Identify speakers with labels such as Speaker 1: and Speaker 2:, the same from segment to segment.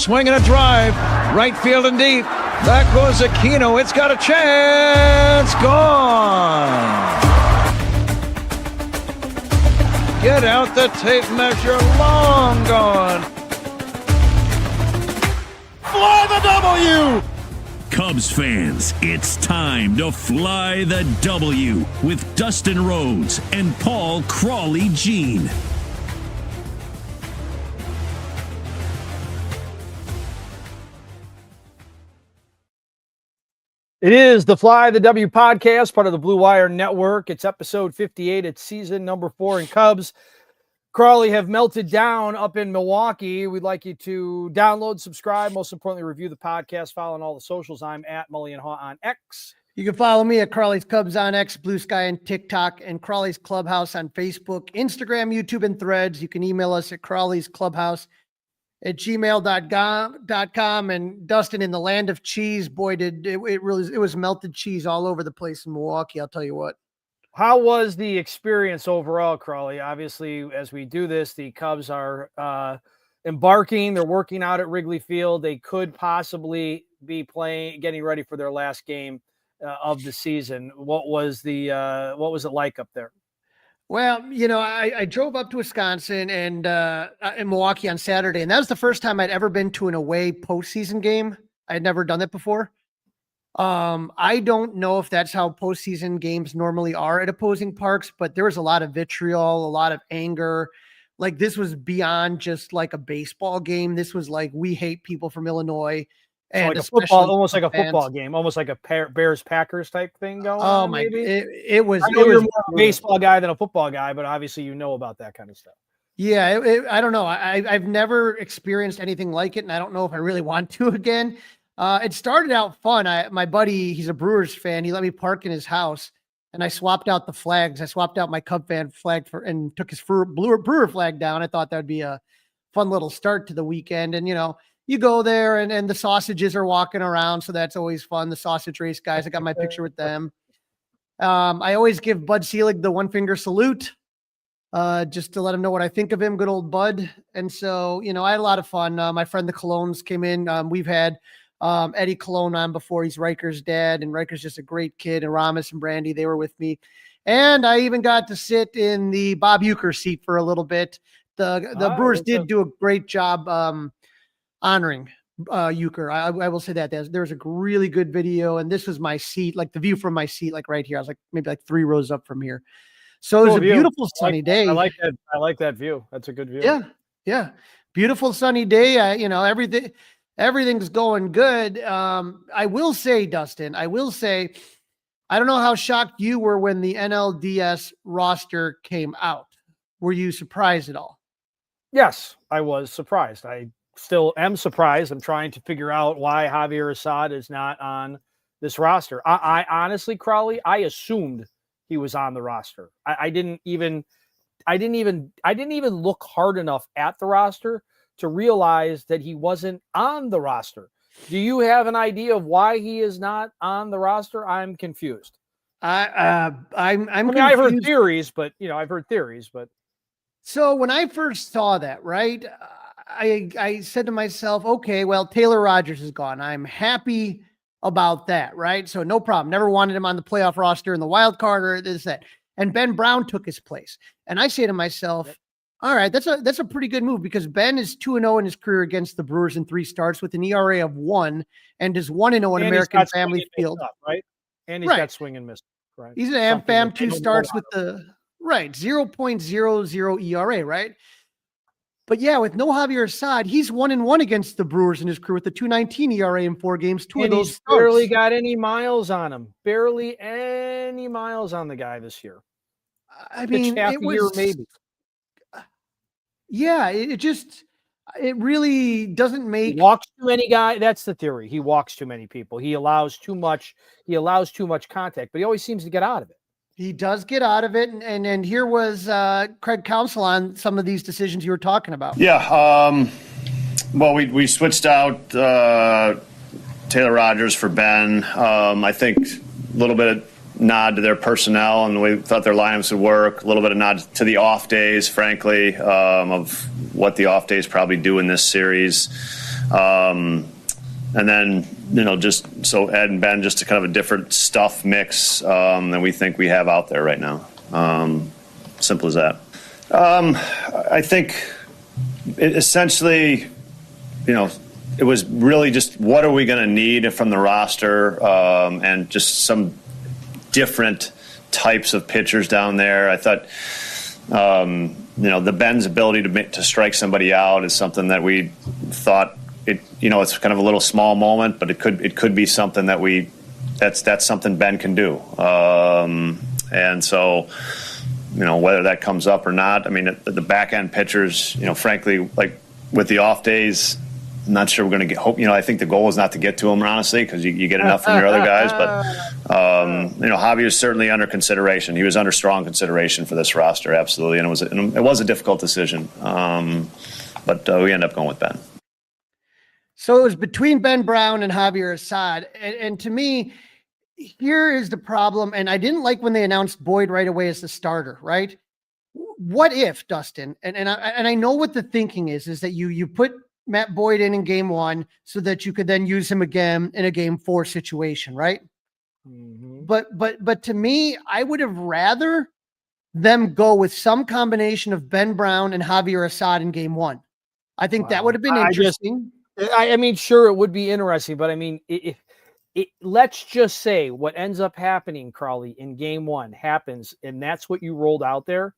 Speaker 1: swinging a drive, right field and deep. Back goes Aquino. It's got a chance. Gone. Get out the tape measure. Long gone.
Speaker 2: Fly the W!
Speaker 3: Cubs fans, it's time to fly the W with Dustin Rhodes and Paul Crawley-Jean.
Speaker 2: It is the Fly the W podcast, part of the Blue Wire Network. It's episode 58. It's season number 4 in Cubs. Crawley have melted down up in Milwaukee. We'd like you to download, subscribe, most importantly, review the podcast, follow on all the socials. I'm at Mully and Haw on X.
Speaker 4: You can follow me at Crawley's Cubs on X, Blue Sky, and TikTok, and Crawley's Clubhouse on Facebook, Instagram, YouTube, and Threads. You can email us at crawleysclubhouse@gmail.com. And Dustin, in the land of cheese, boy, it was melted cheese all over the place in Milwaukee, I'll tell you what.
Speaker 2: How was the experience overall, Crawley? Obviously, as we do this, the Cubs are embarking. They're working out at Wrigley Field. They could possibly be getting ready for their last game of the season. What was it like up there?
Speaker 4: Well, I drove up to Wisconsin and in Milwaukee on Saturday, and that was the first time I'd ever been to an away postseason game. I had never done that before. I don't know if that's how postseason games normally are at opposing parks, but there was a lot of vitriol, a lot of anger. Like, this was beyond just like a baseball game. This was like, we hate people from Illinois. And
Speaker 2: like a football, almost like a football game, almost like a Bears Packers type thing going on. Oh my!
Speaker 4: It was.
Speaker 2: I know you're more a baseball guy than a football guy, but obviously you know about that kind of stuff.
Speaker 4: Yeah, I don't know. I've never experienced anything like it, and I don't know if I really want to again. It started out fun. My buddy, he's a Brewers fan. He let me park in his house, and I swapped out the flags. I swapped out my Cub fan flag and took his Brewer flag down. I thought that would be a fun little start to the weekend. And you go there and the sausages are walking around. So that's always fun. The sausage race guys, I got my picture with them. I always give Bud Selig the 1-finger salute, just to let him know what I think of him. Good old Bud. And so, I had a lot of fun. My friend, the Colognes, came in. We've had Eddie Cologne on before. He's Riker's dad, and Riker's just a great kid. And Ramos and Brandy, they were with me. And I even got to sit in the Bob Uecker seat for a little bit. The Brewers did do a great job honoring Uecker. I will say that there's a really good video, and this was my seat, like the view from my seat, like right here. I was like maybe like 3 rows up from here. So it was a beautiful sunny day.
Speaker 2: I like that view. That's a good view.
Speaker 4: Yeah. Beautiful sunny day. Everything's going good. I will say, Dustin, I don't know how shocked you were when the NLDS roster came out. Were you surprised at all?
Speaker 2: Yes, I was surprised. I still am surprised. I'm trying to figure out why Javier Assad is not on this roster. I honestly, Crawley, I assumed he was on the roster. I didn't even look hard enough at the roster to realize that he wasn't on the roster. Do you have an idea of why he is not on the roster? I'm confused.
Speaker 4: I'm confused.
Speaker 2: I've heard theories, but
Speaker 4: so when I first saw that, right, I said to myself, okay, well, Taylor Rogers is gone. I'm happy about that, right? So no problem. Never wanted him on the playoff roster in the wild card or this, that. And Ben Brown took his place. And I say to myself, all right, that's a pretty good move, because Ben is 2-0 in his career against the Brewers in 3 starts with an ERA of 1 and is 1-0 in American Family Field.
Speaker 2: Right? And he's got swing and miss. Right.
Speaker 4: He's an AmFam 2 starts with the 0.00 ERA, right? But yeah, with no Javier Assad, he's 1-1 against the Brewers in his career with a 2.19 ERA in 4 games. 2 of those
Speaker 2: he's barely got any miles on him. Barely any miles on the guy this year.
Speaker 4: I mean,
Speaker 2: half a year maybe.
Speaker 4: Yeah, it really doesn't make.
Speaker 2: He walks too many guys. That's the theory. He walks too many people. He allows too much contact, but he always seems to get out of it.
Speaker 4: He does get out of it. And here was Craig Counsell on some of these decisions you were talking about.
Speaker 5: Yeah. Well, we switched out Taylor Rogers for Ben. I think a little bit of nod to their personnel and we thought their lineups would work. A little bit of nod to the off days, frankly, of what the off days probably do in this series. And then, just so Ed and Ben, just a kind of a different stuff mix than we think we have out there right now. Simple as that. I think essentially, it was really just what are we going to need from the roster and just some different types of pitchers down there. I thought, the Ben's ability to strike somebody out is something that we thought it's kind of a little small moment, but it could be something that's something Ben can do. And so, whether that comes up or not, I mean, the back end pitchers, frankly, like with the off days, I'm not sure we're going to get hope. I think the goal is not to get to them, honestly, because you get enough from your other guys. But, Javi was certainly under consideration. He was under strong consideration for this roster, absolutely. And it was a difficult decision. But we ended up going with Ben.
Speaker 4: So it was between Ben Brown and Javier Assad. And to me, here is the problem. And I didn't like when they announced Boyd right away as the starter, right? What if, Dustin? And I know what the thinking is that you put Matt Boyd in game 1 so that you could then use him again in a game 4 situation, right? Mm-hmm. But to me, I would have rather them go with some combination of Ben Brown and Javier Assad in game 1. I think that would have been interesting.
Speaker 2: I mean, sure, it would be interesting, but I mean, let's just say what ends up happening, Crawley, in game 1 happens, and that's what you rolled out there.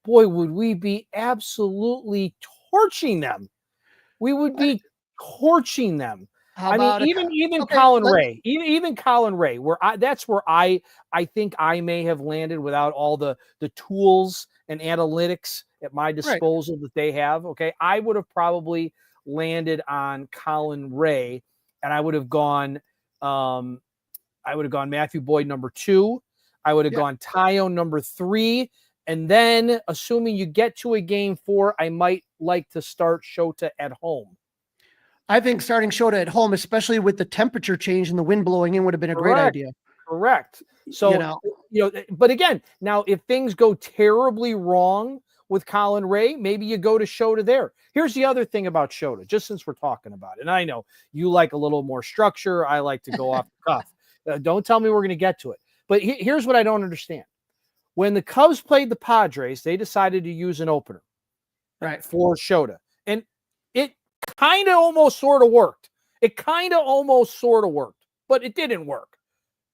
Speaker 2: Boy, would we be absolutely torching them. We would be torching them. Even Colin Ray, even Colin Ray, that's where I think I may have landed without all the tools and analytics at my disposal that they have. Okay, I would have probably landed on Colin Ray, and I would have gone Matthew Boyd number 2. I would have gone Taillon number 3. And then, assuming you get to a game 4, I might like to start Shota at home.
Speaker 4: I think starting Shota at home, especially with the temperature change and the wind blowing in, would have been a great idea.
Speaker 2: Correct. So, but again, now if things go terribly wrong with Colin Ray, maybe you go to Shota there. Here's the other thing about Shota, just since we're talking about it. And I know you like a little more structure. I like to go off the cuff. Don't tell me we're going to get to it. But here's what I don't understand. When the Cubs played the Padres, they decided to use an opener for Shota. And it kind of almost sort of worked. But it didn't work.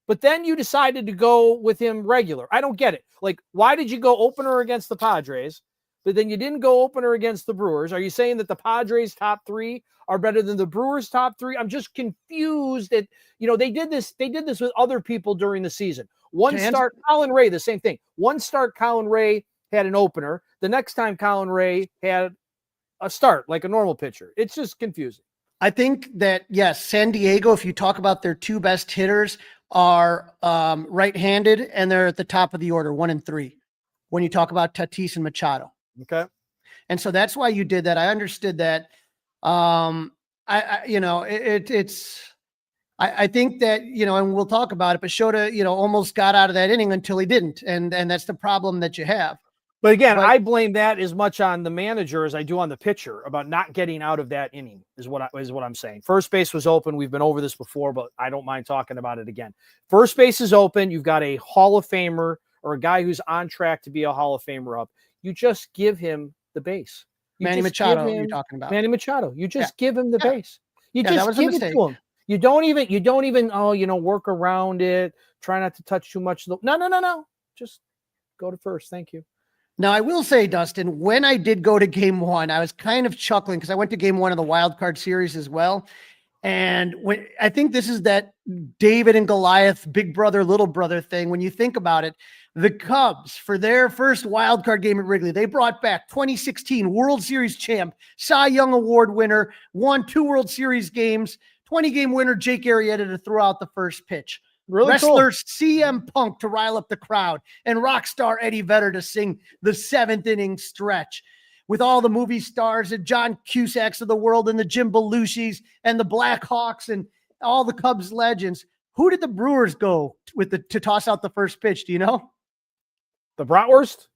Speaker 2: But then you decided to go with him regular. I don't get it. Like, why did you go opener against the Padres, but then you didn't go opener against the Brewers? Are you saying that the Padres top 3 are better than the Brewers top 3? I'm just confused that, they did this with other people during the season. Colin Ray, the same thing. One start, Colin Ray had an opener. The next time Colin Ray had a start, like a normal pitcher. It's just confusing.
Speaker 4: I think that, yes, San Diego, if you talk about their 2 best hitters, are right-handed, and they're at the top of the order, 1 and 3, when you talk about Tatis and Machado.
Speaker 2: Okay.
Speaker 4: And so that's why you did that. I understood that. I think that, and we'll talk about it, but Shota, almost got out of that inning until he didn't. And that's the problem that you have.
Speaker 2: But again, I blame that as much on the manager as I do on the pitcher about not getting out of that inning is what I'm saying. First base was open. We've been over this before, but I don't mind talking about it again. First base is open. You've got a Hall of Famer or a guy who's on track to be a Hall of Famer up. You just give him the base.
Speaker 4: Manny Machado, you're talking about.
Speaker 2: Manny Machado. You just give him the base. You just give it to him. You don't even work around it. Try not to touch too much. No. Just go to first. Thank you.
Speaker 4: Now, I will say, Dustin, when I did go to game 1, I was kind of chuckling because I went to game 1 of the wild card series as well. And I think this is that David and Goliath, big brother, little brother thing. When you think about it, the Cubs, for their first wild card game at Wrigley, they brought back 2016 World Series champ, Cy Young Award winner, won 2 World Series games, 20-game winner Jake Arrieta to throw out the first pitch.
Speaker 2: Really
Speaker 4: Wrestler
Speaker 2: cool.
Speaker 4: CM Punk to rile up the crowd, and rock star Eddie Vedder to sing the 7th inning stretch. With all the movie stars and John Cusacks of the world and the Jim Belushis and the Blackhawks and all the Cubs legends, who did the Brewers go with to toss out the first pitch? Do you know?
Speaker 2: The Bratwurst?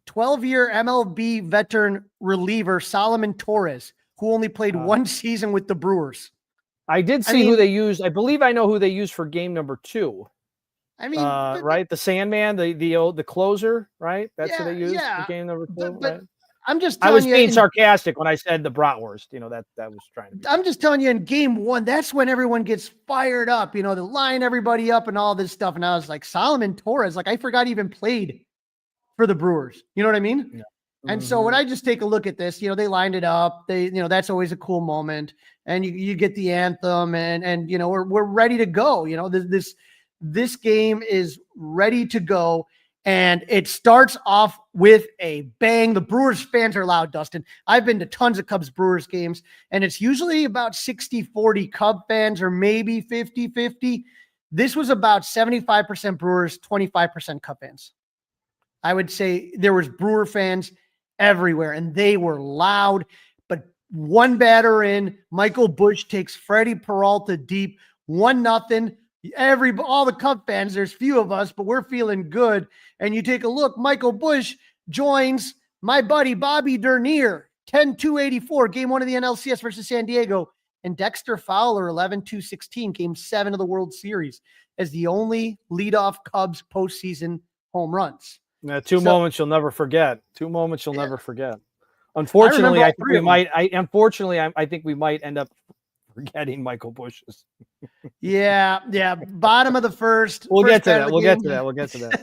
Speaker 4: 12-year MLB veteran reliever Solomon Torres who only played one season with the Brewers.
Speaker 2: I did see who they used. I believe I know who they used for game number 2.
Speaker 4: I mean,
Speaker 2: right? The Sandman, the closer, right? That's who they used for game number 2.
Speaker 4: But
Speaker 2: right?
Speaker 4: I'm just
Speaker 2: I
Speaker 4: telling
Speaker 2: was
Speaker 4: you,
Speaker 2: being sarcastic when I said the bratwurst. That was trying to be.
Speaker 4: I'm just telling you, in game 1, that's when everyone gets fired up. They line everybody up and all this stuff. And I was like, Solomon Torres, like I forgot he even played for the Brewers. You know what I mean?
Speaker 2: Yeah.
Speaker 4: And so when I just take a look at this, they lined it up. That's always a cool moment. And you get the anthem and we're ready to go. This game is ready to go. And it starts off with a bang. The Brewers fans are loud, Dustin. I've been to tons of Cubs Brewers games, and it's usually about 60-40 Cub fans or maybe 50-50. This was about 75% Brewers, 25% Cub fans. I would say there was Brewer fans everywhere, and they were loud. But one batter in, Michael Busch takes Freddie Peralta deep, 1-0. All the Cub fans, there's few of us, but we're feeling good. And you take a look, Michael Busch joins my buddy Bobby Dernier, 10-2-84, game 1 of the NLCS versus San Diego, and Dexter Fowler, 11-2-16, game 7 of the World Series, as the only leadoff Cubs postseason home runs.
Speaker 2: Two moments you'll never forget. Never forget. Unfortunately, I think we might end up forgetting Michael Busch's.
Speaker 4: Yeah. Bottom of the first.
Speaker 2: We'll get to that.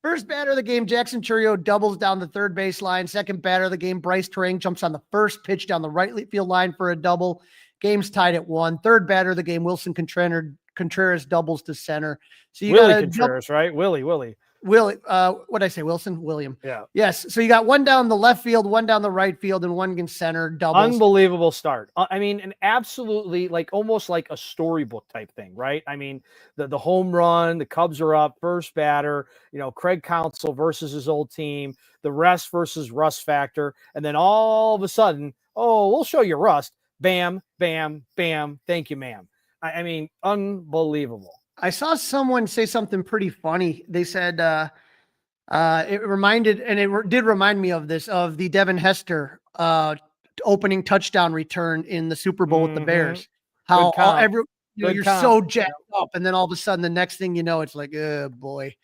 Speaker 4: First batter of the game, Jackson Chourio doubles down the third base line. Second batter of the game, Bryce Terang jumps on the first pitch down the Wrigley Field line for a double. Game's tied at 1. Third batter of the game, Wilson Contreras doubles to center. So you
Speaker 2: Willie Contreras, right? Willie.
Speaker 4: What'd I say? William.
Speaker 2: Yeah.
Speaker 4: Yes. So you got one down the left field, one down the right field, and one against center doubles.
Speaker 2: Unbelievable start. I mean, an absolutely almost like a storybook type thing, right? I mean, the home run, the Cubs are up, first batter, Craig Counsell versus his old team, the rest versus rust factor. And then all of a sudden, we'll show you rust. Bam, bam, bam. Thank you, ma'am. I mean, unbelievable.
Speaker 4: I saw someone say something pretty funny. They said it did remind me of the Devin Hester opening touchdown return in the Super Bowl with the Bears. How you're so jacked up, and then all of a sudden, the next thing you know, it's like, oh boy.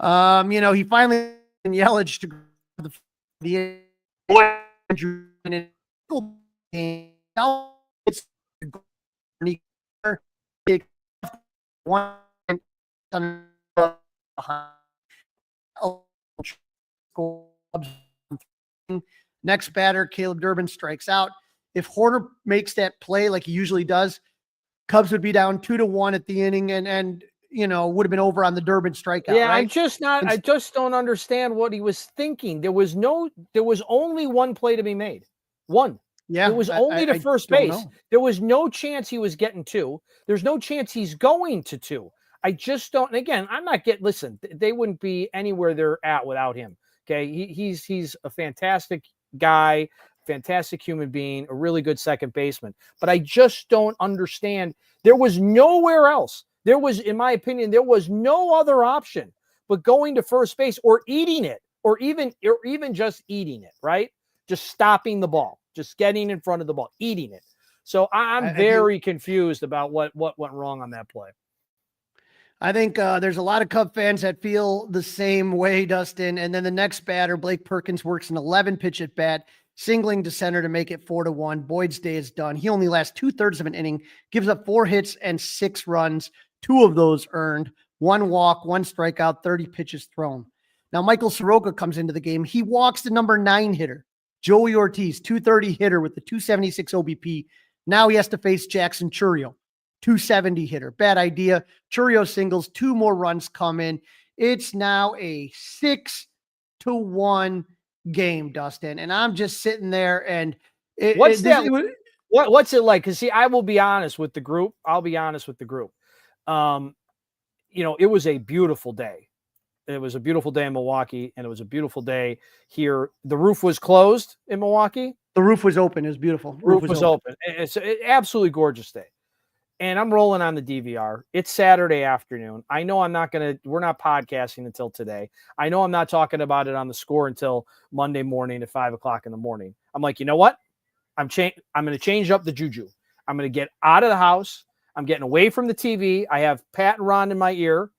Speaker 4: He finally Yelich to the one next batter, Caleb Durbin strikes out. If Horner makes that play like he usually does, Cubs would be down 2-1 at the inning and would have been over on the Durbin strikeout.
Speaker 2: Yeah,
Speaker 4: right?
Speaker 2: I just don't understand what he was thinking. There was only one play to be made. One.
Speaker 4: Yeah,
Speaker 2: it was only to first base. There was no chance he was getting 2. There's no chance he's going to 2. I just don't. And again, listen, they wouldn't be anywhere they're at without him. Okay. He's a fantastic guy, fantastic human being, a really good second baseman, but I just don't understand. There was nowhere else. In my opinion, there was no other option but going to first base or eating it, or even just eating it, right? Just stopping the ball. Just getting in front of the ball, eating it. So I'm very confused about what went wrong on that play.
Speaker 4: I think there's a lot of Cub fans that feel the same way, Dustin. And then the next batter, Blake Perkins, works an 11-pitch at bat, singling to center to make it 4-1. Boyd's day is done. He only lasts 2/3 of an inning, gives up 4 hits and 6 runs, 2 of those earned, 1 walk, 1 strikeout, 30 pitches thrown. Now, Michael Soroka comes into the game. He walks the number 9 hitter, Joey Ortiz, 230 hitter with the 276 OBP. Now he has to face Jackson Chourio, 270 hitter. Bad idea. Chourio singles, 2 more runs come in. It's now a 6-1 game, Dustin. And I'm just sitting there and
Speaker 2: what's it like? Because see, I will be honest with the group. It was a beautiful day. It was a beautiful day in Milwaukee, and it was a beautiful day here. The roof was closed in Milwaukee.
Speaker 4: The roof was open. It was beautiful.
Speaker 2: Roof was open. It's an absolutely gorgeous day. And I'm rolling on the DVR. It's Saturday afternoon. I know we're not podcasting until today. I know I'm not talking about it on the Score until Monday morning at 5:00 in the morning. I'm like, you know what? I'm going to change up the juju. I'm going to get out of the house. I'm getting away from the TV. I have Pat and Ron in my ear.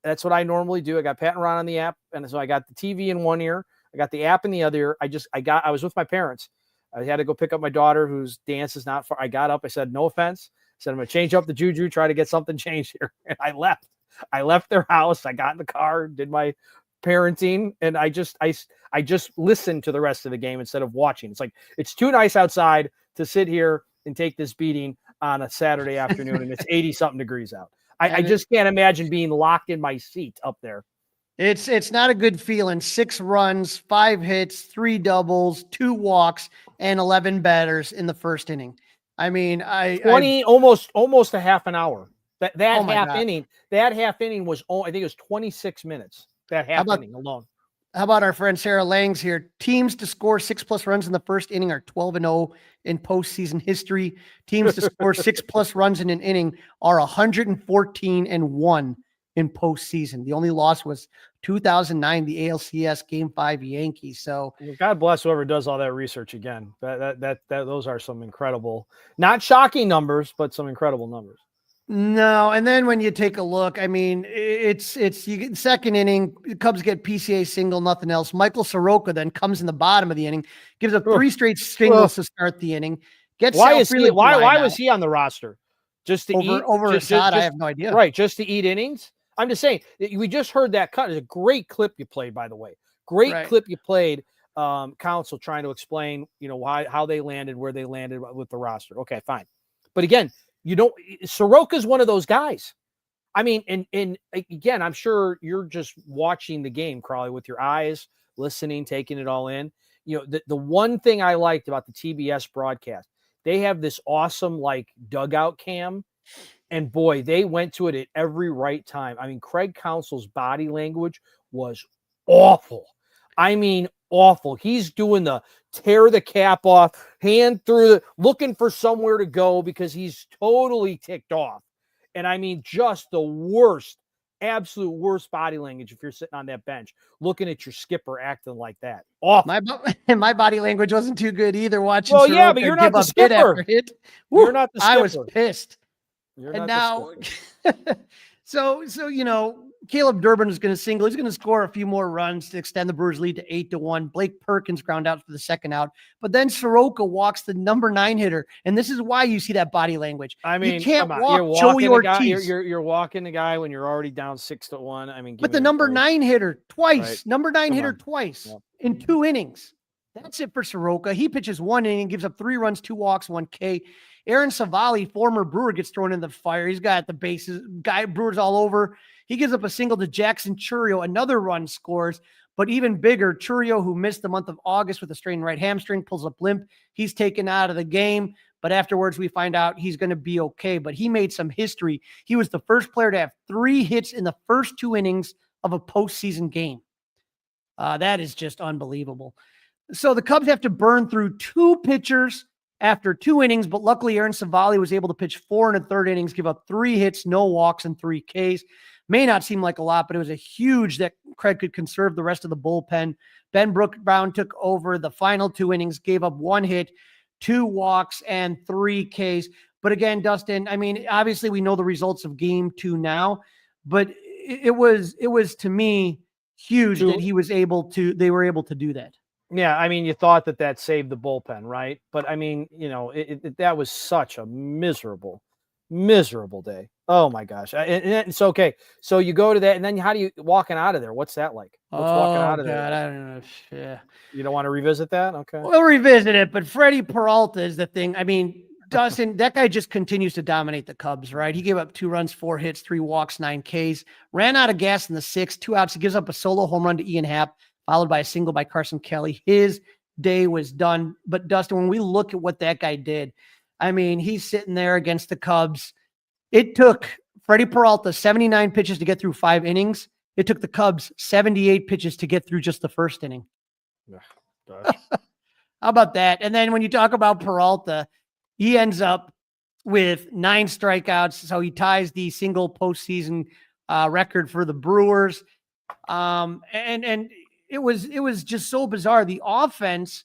Speaker 2: That's what I normally do. I got Pat and Ron on the app. And so I got the TV in one ear. I got the app in the other ear. I was with my parents. I had to go pick up my daughter whose dance is not far. I got up. I said, no offense. I said, I'm going to change up the juju, try to get something changed here. And I left. I left their house. I got in the car, did my parenting, and I just listened to the rest of the game instead of watching. It's like, it's too nice outside to sit here and take this beating on a Saturday afternoon, and it's 80 something degrees out. I just can't imagine being locked in my seat up there.
Speaker 4: It's not a good feeling. 6 runs, 5 hits, 3 doubles, 2 walks, and 11 batters in the first inning. I mean,
Speaker 2: 20 almost a half an hour. That
Speaker 4: Oh my
Speaker 2: half
Speaker 4: God.
Speaker 2: inning, I think it was 26 minutes. That half inning alone.
Speaker 4: How about our friend Sarah Langs here? Teams to score 6+ runs in the first inning are 12-0 in postseason history. Teams to score 6+ runs in an inning are 114-1 in postseason. The only loss was 2009, the ALCS Game 5 Yankees. So
Speaker 2: God bless whoever does all that research again. Those are some incredible, not shocking numbers, but some incredible numbers.
Speaker 4: no, and then when you take a look, I mean, it's you get second inning, Cubs get PCA single, nothing else. Michael Soroka then comes in the bottom of the inning, gives up 3 straight singles to start the inning.
Speaker 2: Why was he on the roster? Just to eat
Speaker 4: over Assad? I have no idea.
Speaker 2: Right, just to eat innings. I'm just saying. We just heard that cut. It's a great clip you played, by the way. Great clip you played. Counsel trying to explain, how they landed, where they landed with the roster. Okay, fine. But again, Soroka's one of those guys. I mean, and again, I'm sure you're just watching the game, Crawley, with your eyes, listening, taking it all in. The one thing I liked about the TBS broadcast, they have this awesome dugout cam, and boy, they went to it at every right time. I mean, Craig Counsel's body language was awful. I mean, awful. He's doing the tear the cap off, hand through, looking for somewhere to go because he's totally ticked off. And I mean, just the worst, absolute worst body language if you're sitting on that bench, looking at your skipper acting like that. Awful.
Speaker 4: My body language wasn't too good either. Watching.
Speaker 2: Well, yeah, but you're not the skipper.
Speaker 4: You're
Speaker 2: not the skipper.
Speaker 4: I was pissed. And now, so Caleb Durbin is going to single. He's going to score a few more runs to extend the Brewers' lead to 8-1. Blake Perkins ground out for the second out, but then Soroka walks the number 9 hitter, and this is why you see that body language.
Speaker 2: I mean,
Speaker 4: you can't walk
Speaker 2: you're
Speaker 4: Joey
Speaker 2: Ortiz.
Speaker 4: Ortiz.
Speaker 2: You're walking the guy when you're already down 6-1. I mean,
Speaker 4: but the number 9 hitter twice,
Speaker 2: right.
Speaker 4: number 9 hitter twice in 2 innings. That's it for Soroka. He pitches 1 inning, gives up 3 runs, 2 walks, 1 K. Aaron Savali, former Brewer, gets thrown in the fire. He's got the bases, Brewers all over. He gives up a single to Jackson Churio. Another run scores, but even bigger, Churio, who missed the month of August with a strained right hamstring, pulls up limp. He's taken out of the game, but afterwards we find out he's going to be okay. But he made some history. He was the first player to have 3 hits in the first 2 innings of a postseason game. That is just unbelievable. So the Cubs have to burn through 2 pitchers after 2 innings, but luckily Aaron Savali was able to pitch 4 1/3 innings, give up 3 hits, no walks, and 3 Ks. May not seem like a lot, but it was a huge that Craig could conserve the rest of the bullpen. Ben Brown took over the final 2 innings, gave up 1 hit, 2 walks, and 3 Ks. But again, Dustin, I mean, obviously we know the results of game 2 now, but it was to me huge that they were able to do that.
Speaker 2: Yeah, I mean, you thought that saved the bullpen, right? But I mean, that was such a miserable day. Oh my gosh! And it's okay. So you go to that, and then how do you walking out of there? What's that like? What's walking out of there?
Speaker 4: God, I don't know. Yeah,
Speaker 2: you don't want to revisit that? Okay,
Speaker 4: we'll revisit it. But Freddie Peralta is the thing. I mean, Dustin, that guy just continues to dominate the Cubs, right? He gave up 2 runs, 4 hits, 3 walks, 9 Ks. Ran out of gas in the 6th, 2 outs. He gives up a solo home run to Ian Happ, followed by a single by Carson Kelly. His day was done. But Dustin, when we look at what that guy did, I mean, he's sitting there against the Cubs. It took Freddie Peralta 79 pitches to get through 5 innings. It took the Cubs 78 pitches to get through just the first inning. How about that? And then when you talk about Peralta, he ends up with 9 strikeouts. So he ties the single postseason record for the Brewers. And it was just so bizarre. The offense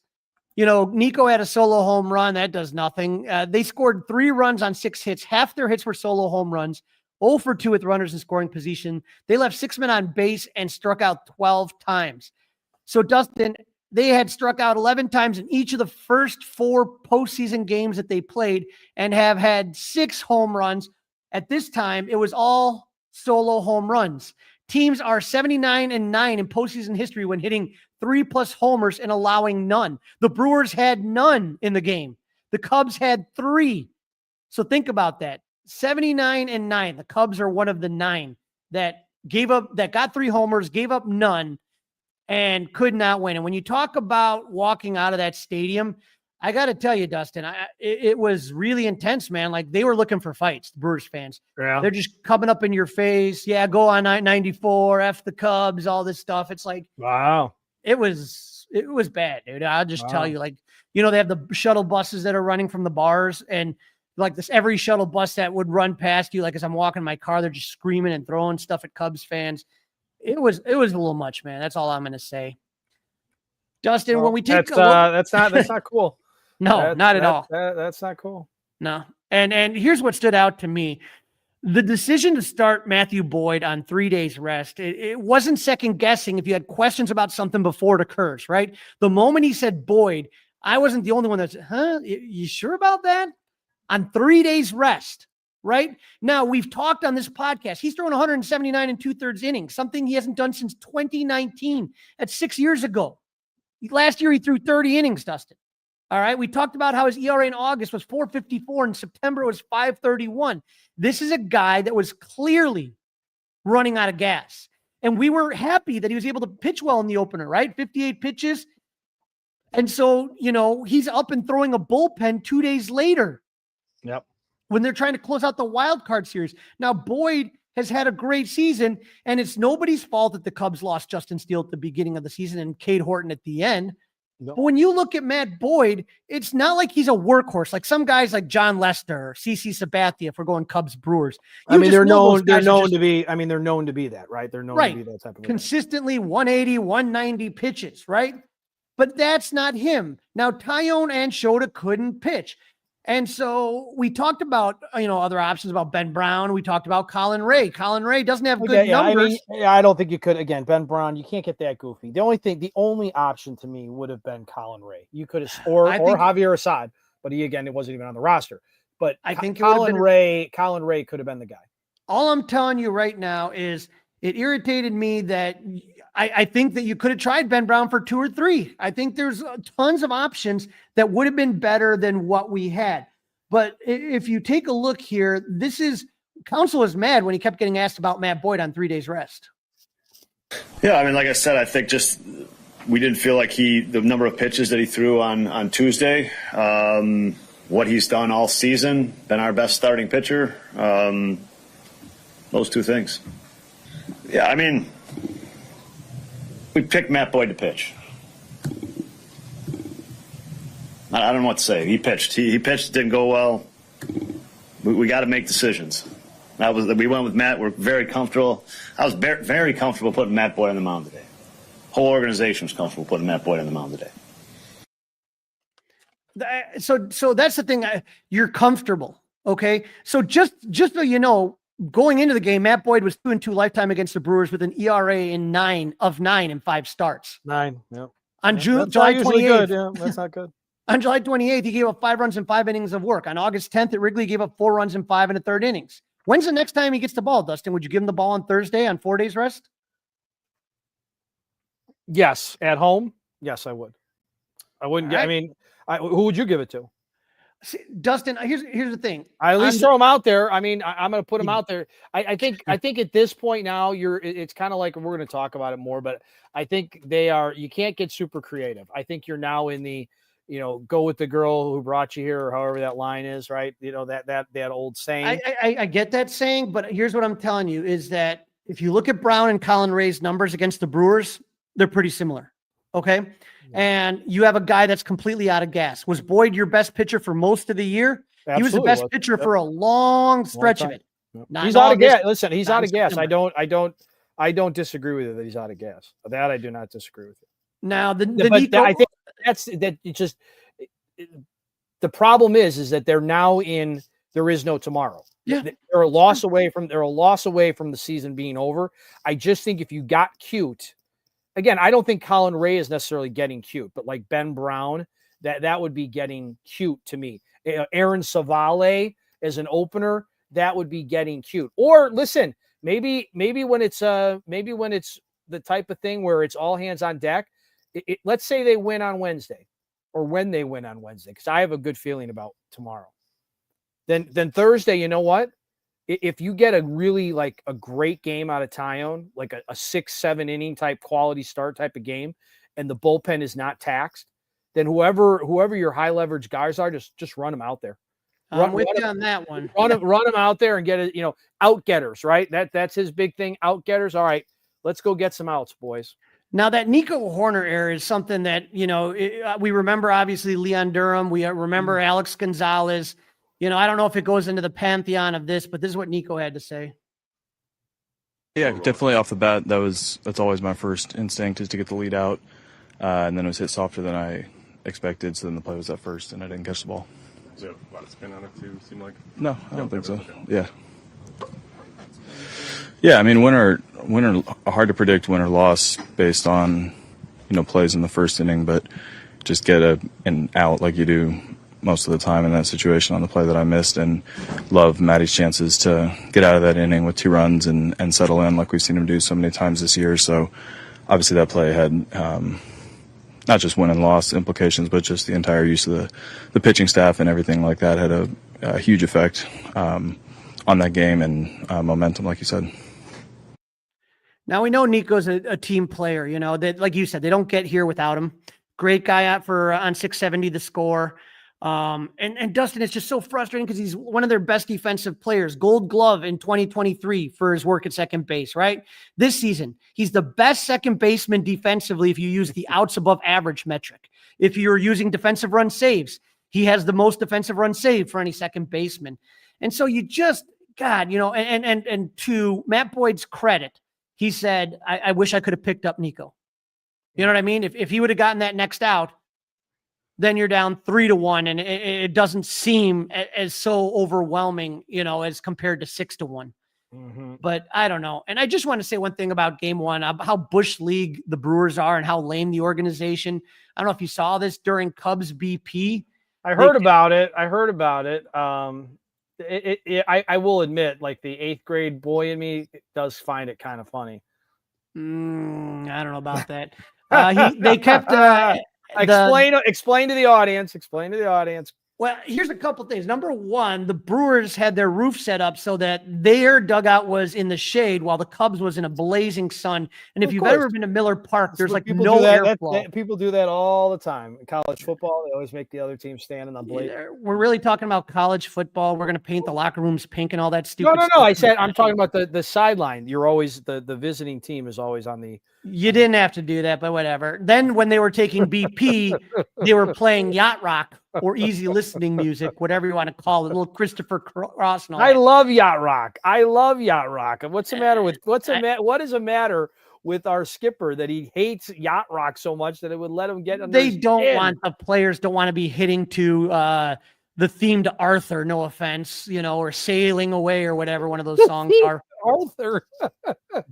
Speaker 4: Nico had a solo home run. That does nothing. They scored 3 runs on 6 hits. Half their hits were solo home runs. 0 for 2 with runners in scoring position. They left 6 men on base and struck out 12 times. So, Dustin, they had struck out 11 times in each of the first 4 postseason games that they played and have had 6 home runs. At this time, it was all solo home runs. Teams are 79-9 in postseason history when hitting 3+ homers and allowing none. The Brewers had none in the game. The Cubs had 3. So think about that. 79-9. The Cubs are one of the 9 that got 3 homers, gave up none, and could not win. And when you talk about walking out of that stadium, I got to tell you, Dustin, it was really intense, man. Like, they were looking for fights, the Brewers fans.
Speaker 2: Yeah.
Speaker 4: They're just coming up in your face. Yeah, go on 94, F the Cubs, all this stuff. It's like,
Speaker 2: Wow.
Speaker 4: It was bad, dude. I'll just tell
Speaker 2: Wow.
Speaker 4: you, like, they have the shuttle buses that are running from the bars, and like this, every shuttle bus that would run past you, like as I'm walking my car, they're just screaming and throwing stuff at Cubs fans. It was a little much, man. That's all I'm going to say. Dustin, when we take
Speaker 2: that's not cool.
Speaker 4: No, not at all.
Speaker 2: That's not cool.
Speaker 4: No. And here's what stood out to me. The decision to start Matthew Boyd on 3 days rest, it wasn't second guessing if you had questions about something before it occurs, right? The moment he said Boyd, I wasn't the only one that said, you sure about that? On 3 days rest, right? Now, we've talked on this podcast. He's thrown 179 2/3 innings, something he hasn't done since 2019. That's 6 years ago. Last year, he threw 30 innings, Dustin. All right. We talked about how his ERA in August was 4.54. In September, it was 5.31. This is a guy that was clearly running out of gas. And we were happy that he was able to pitch well in the opener, right? 58 pitches. And so, he's up and throwing a bullpen 2 days later.
Speaker 2: Yep.
Speaker 4: When they're trying to close out the wild card series. Now, Boyd has had a great season, and it's nobody's fault that the Cubs lost Justin Steele at the beginning of the season and Cade Horton at the end.
Speaker 2: No.
Speaker 4: But when you look at Matt Boyd, it's not like he's a workhorse. Like some guys like John Lester or CC Sabathia, if we're going Cubs Brewers.
Speaker 2: They're known to be that, right? They're known
Speaker 4: right.
Speaker 2: to be that type of guy.
Speaker 4: Consistently 180, 190 pitches, right? But that's not him. Now, Tyone and Shota couldn't pitch. And so we talked about, other options about Ben Brown. We talked about Colin Ray. Colin Ray doesn't have good numbers.
Speaker 2: I don't think you could. Again, Ben Brown, you can't get that goofy. The only option to me would have been Colin Ray. You could have, or Javier Assad, but it wasn't even on the roster. But I think Colin Ray could have been the guy.
Speaker 4: All I'm telling you right now is it irritated me that I think that you could have tried Ben Brown for 2 or 3. I think there's tons of options that would have been better than what we had. But if you take a look here, Counsell was mad when he kept getting asked about Matt Boyd on 3 days rest.
Speaker 5: Yeah, like I said, I think just we didn't feel like the number of pitches that he threw on Tuesday, what he's done all season, been our best starting pitcher, those 2 things. Yeah, we picked Matt Boyd to pitch. I don't know what to say. He pitched. He pitched. Didn't go well. We got to make decisions. We went with Matt. We're very comfortable. I was very comfortable putting Matt Boyd on the mound today. Whole organization was comfortable putting Matt Boyd on the mound today.
Speaker 4: So that's the thing. You're comfortable. Okay. So just so you know, going into the game, Matt Boyd was 2-2 lifetime against the Brewers with an ERA in 9 in 5 starts.
Speaker 2: 9. Yep.
Speaker 4: On July 28th.
Speaker 2: Yeah, that's not good.
Speaker 4: On July 28th, he gave up 5 runs in 5 innings of work. On August 10th at Wrigley, gave up 4 runs in 5 1/3 innings. When's the next time he gets the ball, Dustin? Would you give him the ball on Thursday on 4 days rest?
Speaker 2: Yes. At home? Yes, I would. I wouldn't.
Speaker 4: Right.
Speaker 2: Who would you give it to?
Speaker 4: See, Dustin, here's the thing.
Speaker 2: I at least throw him out there. I'm going to put him out there. I think at this point now it's kind of like, we're going to talk about it more, but I think you can't get super creative. I think you're now in the, go with the girl who brought you here, or however that line is, right? That old saying.
Speaker 4: I get that saying, but here's what I'm telling you is that if you look at Brown and Colin Ray's numbers against the Brewers, they're pretty similar. Okay. And you have a guy that's completely out of gas. Was Boyd your best pitcher for most of the year?
Speaker 2: Absolutely.
Speaker 4: He was the best pitcher for a long stretch of it.
Speaker 2: Yep. He's out of gas. Listen, he's out of gas. I don't disagree with it that he's out of gas. That I do not disagree with you.
Speaker 4: Now
Speaker 2: but
Speaker 4: Nico,
Speaker 2: I think the problem is that they're now in there is no tomorrow.
Speaker 4: Yeah.
Speaker 2: They're a loss away from the season being over. I just think if you got cute, again, I don't think Colin Ray is necessarily getting cute, but like Ben Brown, that would be getting cute to me. Aaron Savale as an opener, that would be getting cute. Or listen, maybe when it's the type of thing where it's all hands on deck. Let's say they win on Wednesday, or when they win on Wednesday, because I have a good feeling about tomorrow. Then Thursday, you know what? If you get a really like a great game out of Tyone, like a 6-7 inning type quality start type of game, and the bullpen is not taxed, then whoever your high leverage guys are, just run them out there.
Speaker 4: I'm with you on that one.
Speaker 2: Run them out there and get it. Out getters, right? That's his big thing. Out getters. All right, let's go get some outs, boys.
Speaker 4: Now that Nico Horner era is something that we remember. Obviously, Leon Durham. We remember Alex Gonzalez. I don't know if it goes into the pantheon of this, but this is what Nico had to say.
Speaker 6: Yeah, definitely off the bat, that's always my first instinct is to get the lead out, and then it was hit softer than I expected. So then the play was at first, and I didn't catch the ball.
Speaker 7: Is there a lot of spin on it too? Seem like?
Speaker 6: No, I don't think so. Yeah. I mean, winner hard to predict win or loss based on plays in the first inning, but just get an out like you do most of the time in that situation on the play that I missed, and love Matty's chances to get out of that inning with 2 runs and settle in like we've seen him do so many times this year. So obviously that play had not just win and loss implications, but just the entire use of the pitching staff and everything like that had a huge effect on that game and momentum, like you said.
Speaker 4: Now we know Nico's a team player, that, like you said, they don't get here without him. Great guy out on 670 the score. And Dustin, it's just so frustrating because he's one of their best defensive players, Gold Glove in 2023 for his work at second base, right? This season, he's the best second baseman defensively if you use the outs above average metric. If you're using defensive run saves, he has the most defensive run saved for any second baseman. And so you just, God, and to Matt Boyd's credit, he said, I wish I could have picked up Nico. You know what I mean? If he would have gotten that next out, then you're down 3-1, and it doesn't seem as so overwhelming, as compared to 6-1.
Speaker 2: Mm-hmm.
Speaker 4: But I don't know. And I just want to say one thing about game one, how Bush League the Brewers are and how lame the organization. I don't know if you saw this during Cubs BP.
Speaker 2: I heard about it. I will admit, like the 8th grade boy in me does find it kind of funny.
Speaker 4: I don't know about that. They kept
Speaker 2: explain to the audience. Explain to the audience.
Speaker 4: Well, here's a couple things. Number one, the Brewers had their roof set up so that their dugout was in the shade while the Cubs was in a blazing sun. And if you've ever been to Miller Park, there's like no airflow.
Speaker 2: People do that all the time. In college football, they always make the other team stand in the blaze.
Speaker 4: We're really talking about college football. We're going to paint the locker rooms pink and all that stupid stuff.
Speaker 2: No. I said I'm talking about the sideline. You're always the visiting team is always on the.
Speaker 4: You didn't have to do that, but whatever. Then when they were taking BP, they were playing yacht rock or easy listening music, whatever you want to call it. Little Christopher Cross and all
Speaker 2: I
Speaker 4: that.
Speaker 2: love yacht rock. What's the matter with what is the matter with our skipper that he hates yacht rock so much that it would let him get under his skin?
Speaker 4: The players don't want to be hitting to the theme to Arthur, no offense, or Sailing Away or whatever one of those songs are.
Speaker 2: Arthur.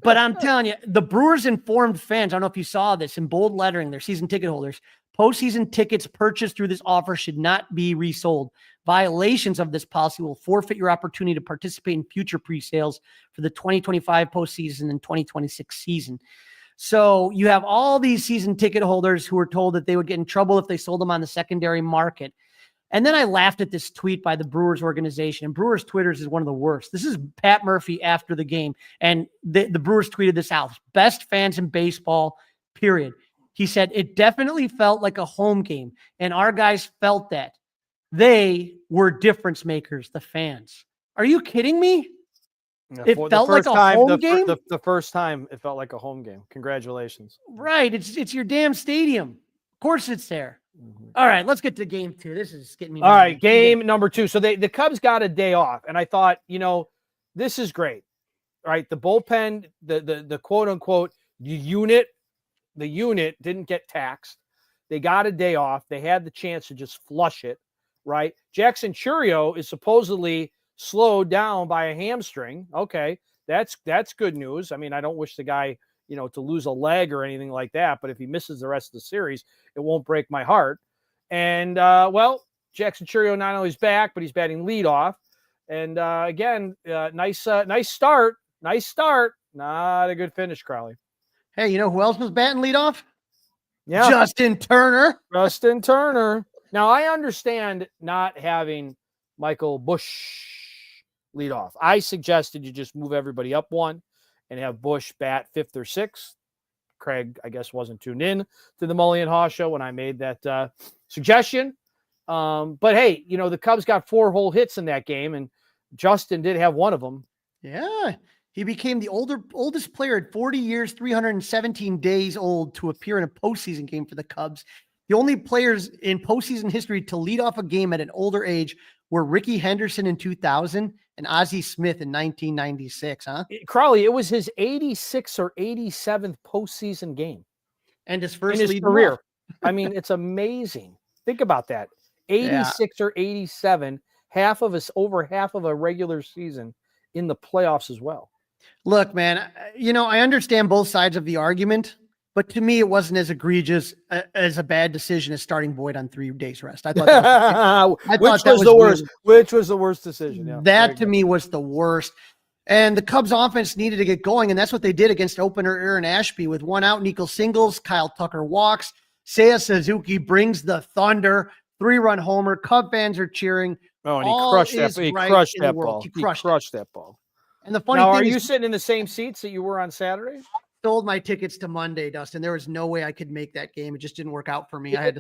Speaker 4: But I'm telling you, the Brewers informed fans, I don't know if you saw this in bold lettering, their season ticket holders, postseason tickets purchased through this offer should not be resold. Violations of this policy will forfeit your opportunity to participate in future pre-sales for the 2025 postseason and 2026 season. So you have all these season ticket holders who were told that they would get in trouble if they sold them on the secondary market. And then I laughed at this tweet by the Brewers organization. And Brewers Twitters is one of the worst. This is Pat Murphy after the game. And the Brewers tweeted this out. Best fans in baseball, period. He said, it definitely felt like a home game. And our guys felt that. They were difference makers, the fans. Are you kidding me? It felt like a home game?
Speaker 2: The first time it felt like a home game. Congratulations.
Speaker 4: Right. It's your damn stadium. Of course it's there. Mm-hmm. All right, let's get to game 2. This is getting me.
Speaker 2: All right, game number 2. So the Cubs got a day off, and I thought, this is great. All right, the bullpen, the quote unquote unit the unit didn't get taxed. They got a day off. They had the chance to just flush it, right? Jackson Churio is supposedly slowed down by a hamstring. Okay, that's good news. I mean, I don't wish the guy, to lose a leg or anything like that, but if he misses the rest of the series, it won't break my heart. And, Jackson Churio not only is back, but he's batting leadoff. And, again, nice start. Nice start. Not a good finish, Crowley.
Speaker 4: Hey, you know who else was batting leadoff?
Speaker 2: Yeah.
Speaker 4: Justin Turner.
Speaker 2: Justin Turner. Now, I understand not having Michael Busch lead off. I suggested you just move everybody up one and have Busch bat fifth or sixth. Craig, I guess, wasn't tuned in to the Mully and Haw show when I made that suggestion. But, hey, the Cubs got 4 whole hits in that game, and Justin did have one of them.
Speaker 4: Yeah. He became the oldest player at 40 years, 317 days old to appear in a postseason game for the Cubs. The only players in postseason history to lead off a game at an older age were Ricky Henderson in 2000 and Ozzie Smith in 1996, huh?
Speaker 2: Crowley, it was his 86th or 87th postseason game.
Speaker 4: And his first
Speaker 2: in his
Speaker 4: lead
Speaker 2: career. I mean, it's amazing. Think about that. 86 or 87, over half of a regular season in the playoffs as well.
Speaker 4: Look, man, I understand both sides of the argument, but to me, it wasn't as egregious as a bad decision as starting Boyd on 3 days rest. I thought that was
Speaker 2: the worst. Which was the worst decision? Yeah,
Speaker 4: that to me was the worst. And the Cubs offense needed to get going, and that's what they did against opener Aaron Ashby. With 1 out, Nico singles, Kyle Tucker walks, Seiya Suzuki brings the thunder, 3-run homer. Cub fans are cheering.
Speaker 2: Oh, and he crushed that. He crushed that ball. He crushed that ball.
Speaker 4: And the funny
Speaker 2: thing
Speaker 4: are
Speaker 2: is, you sitting in the same seats that you were on Saturday?
Speaker 4: Sold my tickets to Monday, Dustin. There was no way I could make that game. It just didn't work out for me. I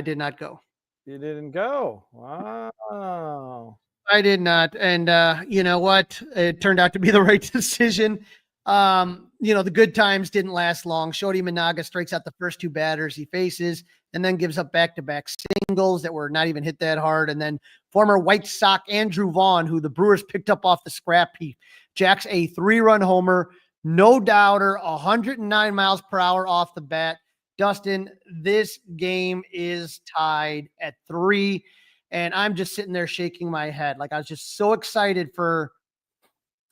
Speaker 4: did not go. You
Speaker 2: didn't go. Wow.
Speaker 4: I did not. And you know what? It turned out to be the right decision. The good times didn't last long. Shodi Minaga strikes out the first 2 batters he faces and then gives up back-to-back singles that were not even hit that hard. And then former White Sox Andrew Vaughn, who the Brewers picked up off the scrap heap, jacks a 3-run homer, no doubter, 109 miles per hour off the bat. Dustin, this game is tied at 3, and I'm just sitting there shaking my head. Like, I was just so excited for,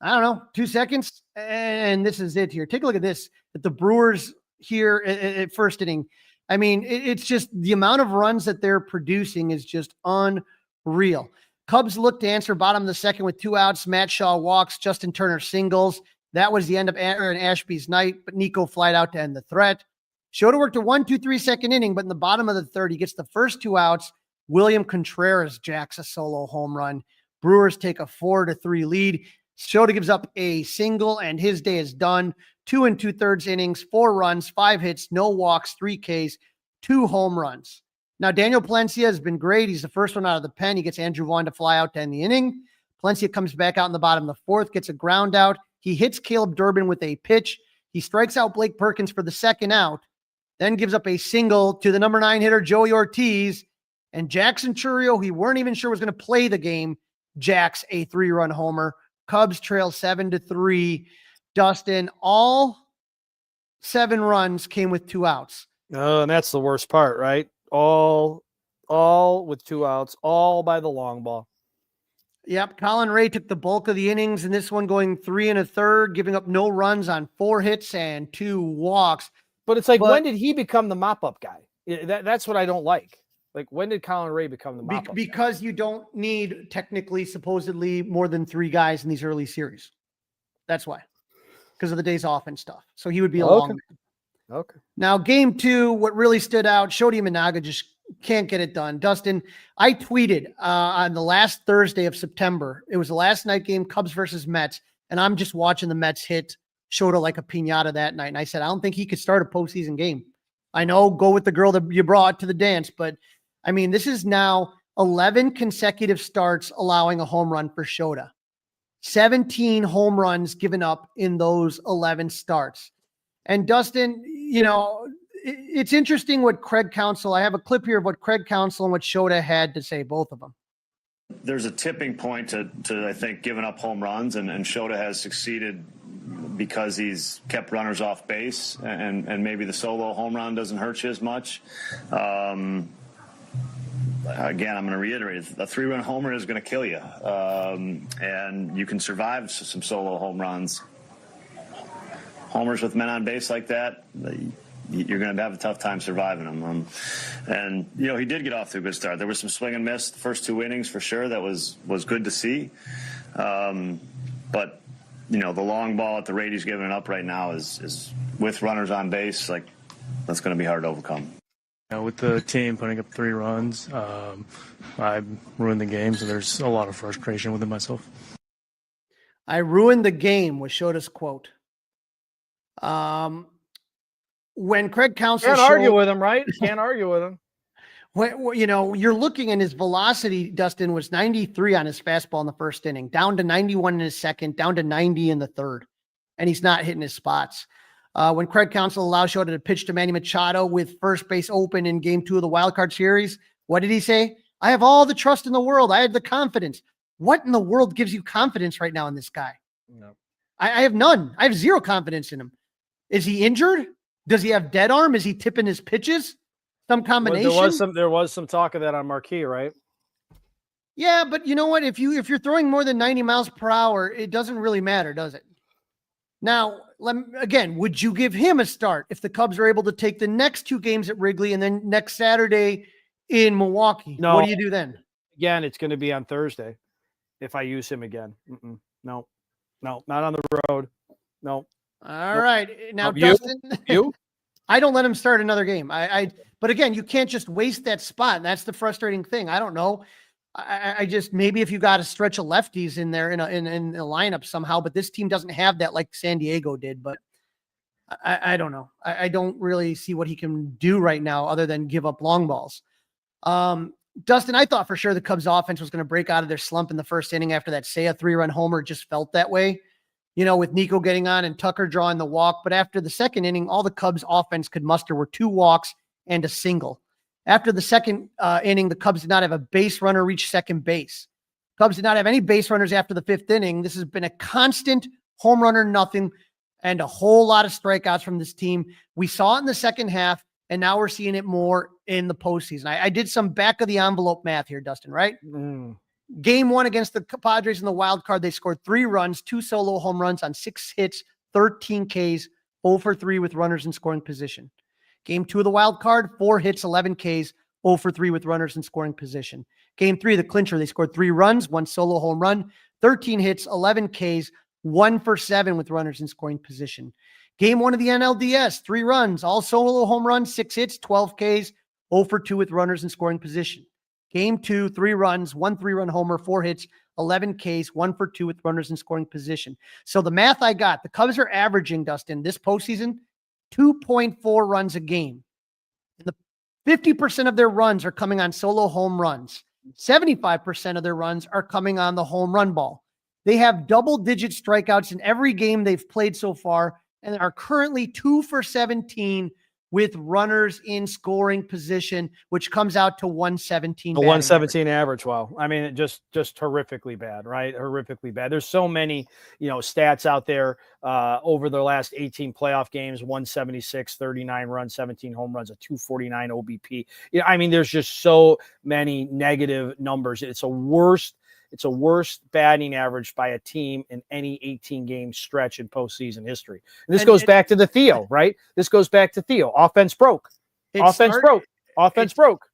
Speaker 4: 2 seconds, and this is it here. Take a look at this, at the Brewers here at first inning. I mean, it's just the amount of runs that they're producing is just unreal. Cubs look to answer bottom of the second with 2 outs. Matt Shaw walks, Justin Turner singles. That was the end of Aaron Ashby's night, but Nico flied out to end the threat. Showed worked a 1-2-3 second inning, but in the bottom of the third, he gets the first 2 outs. William Contreras jacks a solo home run. Brewers take a 4-3 lead. Shota gives up a single, and his day is done. 2 2/3 innings, 4 runs, 5 hits, no walks, 3 Ks, 2 home runs. Now, Daniel Palencia has been great. He's the first one out of the pen. He gets Andrew Vaughn to fly out to end the inning. Palencia comes back out in the bottom of the 4th, gets a ground out. He hits Caleb Durbin with a pitch. He strikes out Blake Perkins for the 2nd out, then gives up a single to the number 9 hitter, Joey Ortiz. And Jackson Churio, he weren't even sure was going to play the game, jacks a 3-run homer. Cubs trail 7-3. Dustin, all 7 runs came with 2 outs.
Speaker 2: Oh, and that's the worst part, right? All with 2 outs, all by the long ball.
Speaker 4: Yep. Colin Ray took the bulk of the innings in this one, going 3 1/3, giving up no runs on 4 hits and 2 walks.
Speaker 2: But it's like, when did he become the mop-up guy? That's what I don't like. Like, when did Colin Ray become the mop-up
Speaker 4: Because
Speaker 2: guy?
Speaker 4: You don't need technically, supposedly, more than 3 guys in these early series. That's why. Because of the days off and stuff. So he would be a long man.
Speaker 2: Okay.
Speaker 4: Now, game 2, what really stood out, Shodi Minaga just can't get it done. Dustin, I tweeted on the last Thursday of September. It was the last night game, Cubs versus Mets, and I'm just watching the Mets hit Shota like a piñata that night. And I said, I don't think he could start a postseason game. I know, go with the girl that you brought to the dance, but I mean, this is now 11 consecutive starts allowing a home run for Shota. 17 home runs given up in those 11 starts. And Dustin, it's interesting what Craig Counsell, I have a clip here of what Craig Counsell and what Shota had to say, both of them.
Speaker 5: There's a tipping point to I think, giving up home runs, and Shota has succeeded because he's kept runners off base, and maybe the solo home run doesn't hurt you as much. Again, I'm going to reiterate, a 3-run homer is going to kill you, and you can survive some solo home runs. Homers with men on base like that, you're going to have a tough time surviving them. And, he did get off to a good start. There was some swing and miss the first 2 innings for sure. That was good to see. But, the long ball at the rate he's giving up right now is with runners on base, that's going to be hard to overcome.
Speaker 8: With the team putting up 3 runs, I ruined the game, so there's a lot of frustration within myself.
Speaker 4: I ruined the game was Shota's quote. When Craig Counsell
Speaker 2: Can't argue with him, right? Can't argue with him.
Speaker 4: When, you're looking, and his velocity, Dustin, was 93 on his fastball in the first inning, down to 91 in his second, down to 90 in the third, and he's not hitting his spots. When Craig Counsell allowed Shota to pitch to Manny Machado with first base open in Game 2 of the Wild Card Series, what did he say? I have all the trust in the world. I have the confidence. What in the world gives you confidence right now in this guy?
Speaker 2: No.
Speaker 4: I have none. I have zero confidence in him. Is he injured? Does he have dead arm? Is he tipping his pitches? Some combination.
Speaker 2: There was some talk of that on Marquee, right?
Speaker 4: Yeah, but you know what? If you're throwing more than 90 miles per hour, it doesn't really matter, does it? Now, again, would you give him a start if the Cubs are able to take the next 2 games at Wrigley and then next Saturday in Milwaukee?
Speaker 2: No.
Speaker 4: What do you do then?
Speaker 2: Again, it's going to be on Thursday if I use him again. No, not on the road. No.
Speaker 4: All right. Now,
Speaker 2: you?
Speaker 4: Dustin,
Speaker 2: You?
Speaker 4: I don't let him start another game. But again, you can't just waste that spot. And that's the frustrating thing. I don't know. I just, maybe if you got a stretch of lefties in there in a lineup somehow, but this team doesn't have that like San Diego did. But I don't know. I don't really see what he can do right now other than give up long balls. Dustin, I thought for sure the Cubs offense was going to break out of their slump in the first inning after that Seiya 3-run homer. It just felt that way, with Nico getting on and Tucker drawing the walk. But after the second inning, all the Cubs offense could muster were 2 walks and a single. After the second inning, the Cubs did not have a base runner reach second base. Cubs did not have any base runners after the 5th inning. This has been a constant home run or nothing and a whole lot of strikeouts from this team. We saw it in the second half, and now we're seeing it more in the postseason. I did some back of the envelope math here, Dustin, right? Game 1 against the Padres in the wild card, they scored 3 runs, 2 solo home runs on 6 hits, 13 Ks, 0 for 3 with runners in scoring position. Game 2 of the wild card, 4 hits, 11 Ks, 0 for 3 with runners in scoring position. Game 3, the clincher, they scored 3 runs, 1 solo home run, 13 hits, 11 Ks, 1 for 7 with runners in scoring position. Game 1 of the NLDS, 3 runs, all solo home runs, 6 hits, 12 Ks, 0 for 2 with runners in scoring position. Game 2, 3 runs, 1 3-run homer, 4 hits, 11 Ks, 1 for 2 with runners in scoring position. So the math I got, the Cubs are averaging, Dustin, this postseason, 2.4 runs a game. And the 50% of their runs are coming on solo home runs. 75% of their runs are coming on the home run ball. They have double-digit strikeouts in every game they've played so far and are currently 2 for 17 with runners in scoring position, which comes out to 117.
Speaker 2: The 117 average. Wow. I mean, just horrifically bad, right? Horrifically bad. There's so many, stats out there over the last 18 playoff games, 176, 39 runs, 17 home runs, a 249 OBP. I mean, there's just so many negative numbers. It's a worst batting average by a team in any 18-game stretch in postseason history. And this goes back to the Theo, right? This goes back to Theo. Offense broke. Offense broke.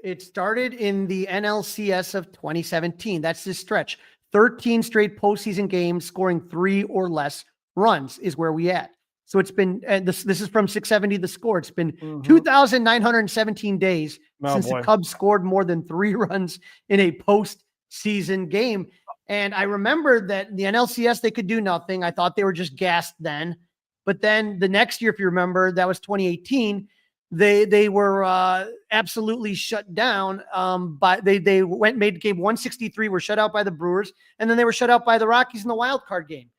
Speaker 4: It started in the NLCS of 2017. That's this stretch. 13 straight postseason games scoring 3 or less runs is where we at. So it's been, and this is from 670 The Score. It's been 2,917 days since the Cubs scored more than 3 runs in a postseason game. And I remember that the NLCS, they could do nothing. I thought they were just gassed then. But then the next year, if you remember, that was 2018. They were absolutely shut down. But they made game 163, were shut out by the Brewers, and then they were shut out by the Rockies in the wild card game.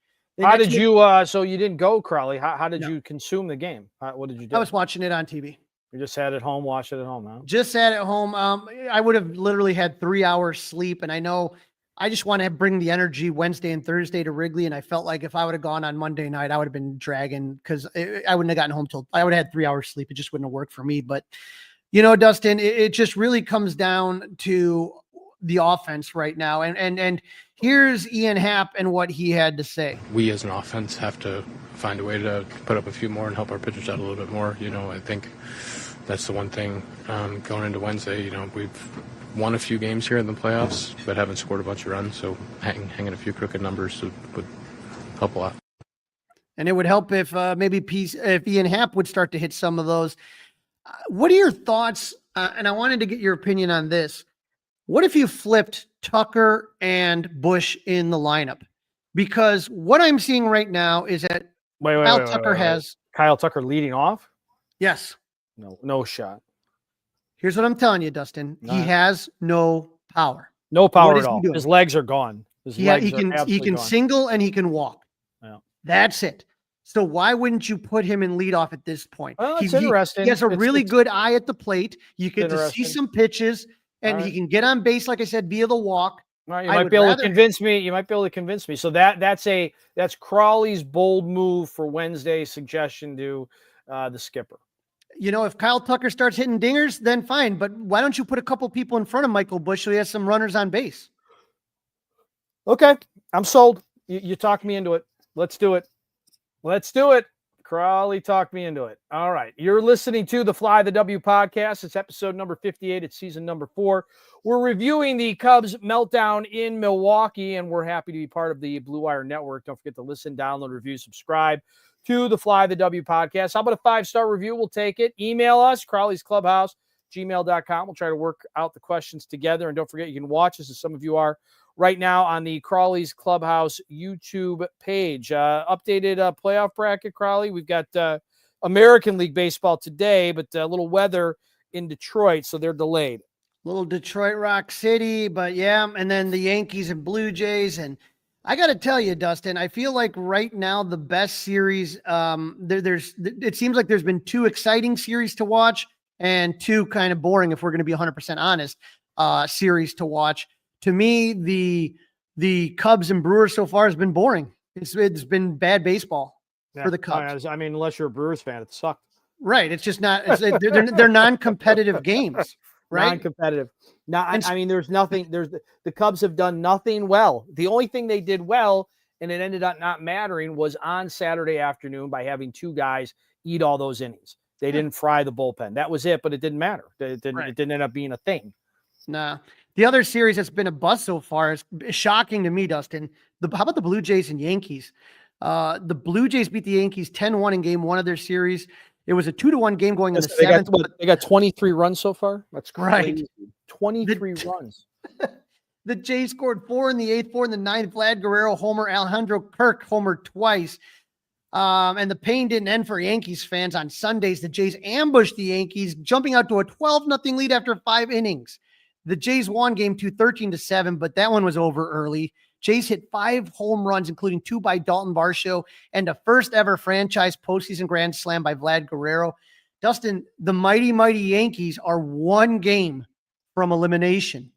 Speaker 2: How did you? So you didn't go, Crowley. How did you consume the game? What did you do?
Speaker 4: I was watching it on TV.
Speaker 2: You just sat at home, watched it at home, huh?
Speaker 4: Just sat at home. I would have literally had 3 hours sleep, and I know I just want to bring the energy Wednesday and Thursday to Wrigley. And I felt like if I would have gone on Monday night, I would have been dragging because I wouldn't have gotten home till I would have had 3 hours sleep. It just wouldn't have worked for me. But, Dustin, it just really comes down to the offense right now. And here's Ian Happ and what he had to say.
Speaker 9: We as an offense have to find a way to put up a few more and help our pitchers out a little bit more. I think that's the one thing going into Wednesday. We've won a few games here in the playoffs, but haven't scored a bunch of runs. So hanging a few crooked numbers would help a lot.
Speaker 4: And it would help if if Ian Happ would start to hit some of those. What are your thoughts? And I wanted to get your opinion on this. What if you flipped Tucker and Bush in the lineup? Because what I'm seeing right now is that
Speaker 2: Kyle Tucker leading off.
Speaker 4: Yes.
Speaker 2: No shot.
Speaker 4: Here's what I'm telling you, Dustin. He has no power.
Speaker 2: No power at all. His legs are gone. He
Speaker 4: can single and he can walk.
Speaker 2: Yeah.
Speaker 4: That's it. So why wouldn't you put him in leadoff at this point?
Speaker 2: Well, it's interesting.
Speaker 4: He has a really good eye at the plate. You get to see some pitches, and he can get on base, like I said, via the walk.
Speaker 2: All right, you might be able to convince me. You might be able to convince me. So that's Crawley's bold move for Wednesday suggestion to the skipper.
Speaker 4: If Kyle Tucker starts hitting dingers, then fine. But why don't you put a couple people in front of Michael Bush so he has some runners on base?
Speaker 2: Okay, I'm sold. You talked me into it. Let's do it. Crawley talked me into it. All right. You're listening to the Fly the W podcast. It's episode number 58. It's season number 4. We're reviewing the Cubs meltdown in Milwaukee, and we're happy to be part of the Blue Wire Network. Don't forget to listen, download, review, subscribe to the Fly the W podcast. How about a 5-star review? We'll take it. Email us, Crawley's Clubhouse, gmail.com. We'll try to work out the questions together. And don't forget, you can watch us, as some of you are right now, on the Crawley's Clubhouse YouTube page. Updated playoff bracket, Crawley. We've got American League Baseball today, but a little weather in Detroit, so they're delayed.
Speaker 4: Little Detroit Rock City, but yeah, and then the Yankees and Blue Jays. And I got to tell you, Dustin, I feel like right now the best series, it seems like there's been 2 exciting series to watch and 2 kind of boring, if we're going to be 100% honest, series to watch. To me, the Cubs and Brewers so far has been boring. It's been bad baseball for the Cubs.
Speaker 2: I mean, unless you're a Brewers fan, it sucked.
Speaker 4: Right. It's just not. They're non-competitive games. Right.
Speaker 2: Non-competitive. There's nothing. The Cubs have done nothing well. The only thing they did well, and it ended up not mattering, was on Saturday afternoon by having 2 guys eat all those innings. They didn't fry the bullpen. That was it, but it didn't matter. It didn't end up being a thing.
Speaker 4: Nah. The other series that's been a bust so far is shocking to me, Dustin. How about the Blue Jays and Yankees? The Blue Jays beat the Yankees 10-1 in game 1 of their series. It was a 2-1 game going in the 7th.
Speaker 2: They got 23 runs so far. That's crazy.
Speaker 4: Right.
Speaker 2: 23 runs.
Speaker 4: The Jays scored 4 in the 8th, 4 in the 9th. Vlad Guerrero homer, Alejandro Kirk homered twice. And the pain didn't end for Yankees fans. On Sundays, the Jays ambushed the Yankees, jumping out to a 12-0 lead after 5 innings. The Jays won game 2, 13-7, but that one was over early. Jays hit 5 home runs, including 2 by Dalton Varsho and a first ever franchise postseason grand slam by Vlad Guerrero. Dustin, the mighty, mighty Yankees are 1 game from elimination.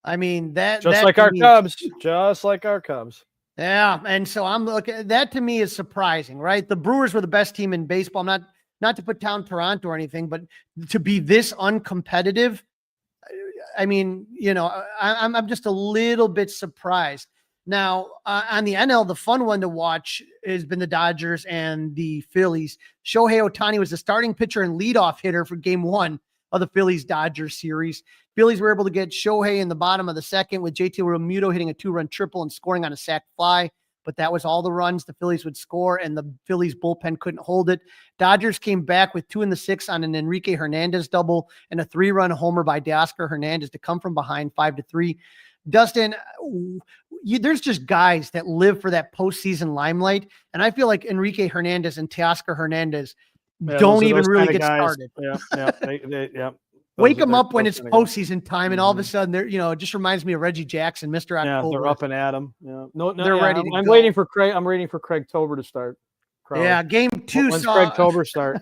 Speaker 4: I mean, just
Speaker 2: like our Cubs.
Speaker 4: Yeah. And so I'm looking, that to me is surprising, right? The Brewers were the best team in baseball. Not to put down Toronto or anything, but to be this uncompetitive, I mean, I'm just a little bit surprised. Now, on the NL, the fun one to watch has been the Dodgers and the Phillies. Shohei Ohtani was the starting pitcher and leadoff hitter for game 1 of the Phillies-Dodgers series. Phillies were able to get Shohei in the bottom of the 2nd with JT Realmuto hitting a 2-run triple and scoring on a sac fly. But that was all the runs the Phillies would score, and the Phillies bullpen couldn't hold it. Dodgers came back with 2 in the 6th on an Enrique Hernandez double and a 3-run homer by Teoscar Hernandez to come from behind 5-3. Dustin, there's just guys that live for that postseason limelight, and I feel like Enrique Hernandez and Teoscar Hernandez don't even really get started.
Speaker 2: Yeah.
Speaker 4: Wake them up when it's postseason time, and all of a sudden, it just reminds me of Reggie Jackson, Mr. October.
Speaker 2: Yeah, they're up and at him. Yeah.
Speaker 4: They're ready to
Speaker 2: I'm
Speaker 4: go.
Speaker 2: waiting for Craig. I'm waiting for Craig Tober to start. Crowley.
Speaker 4: Yeah, game 2
Speaker 2: When's Craig Tober start?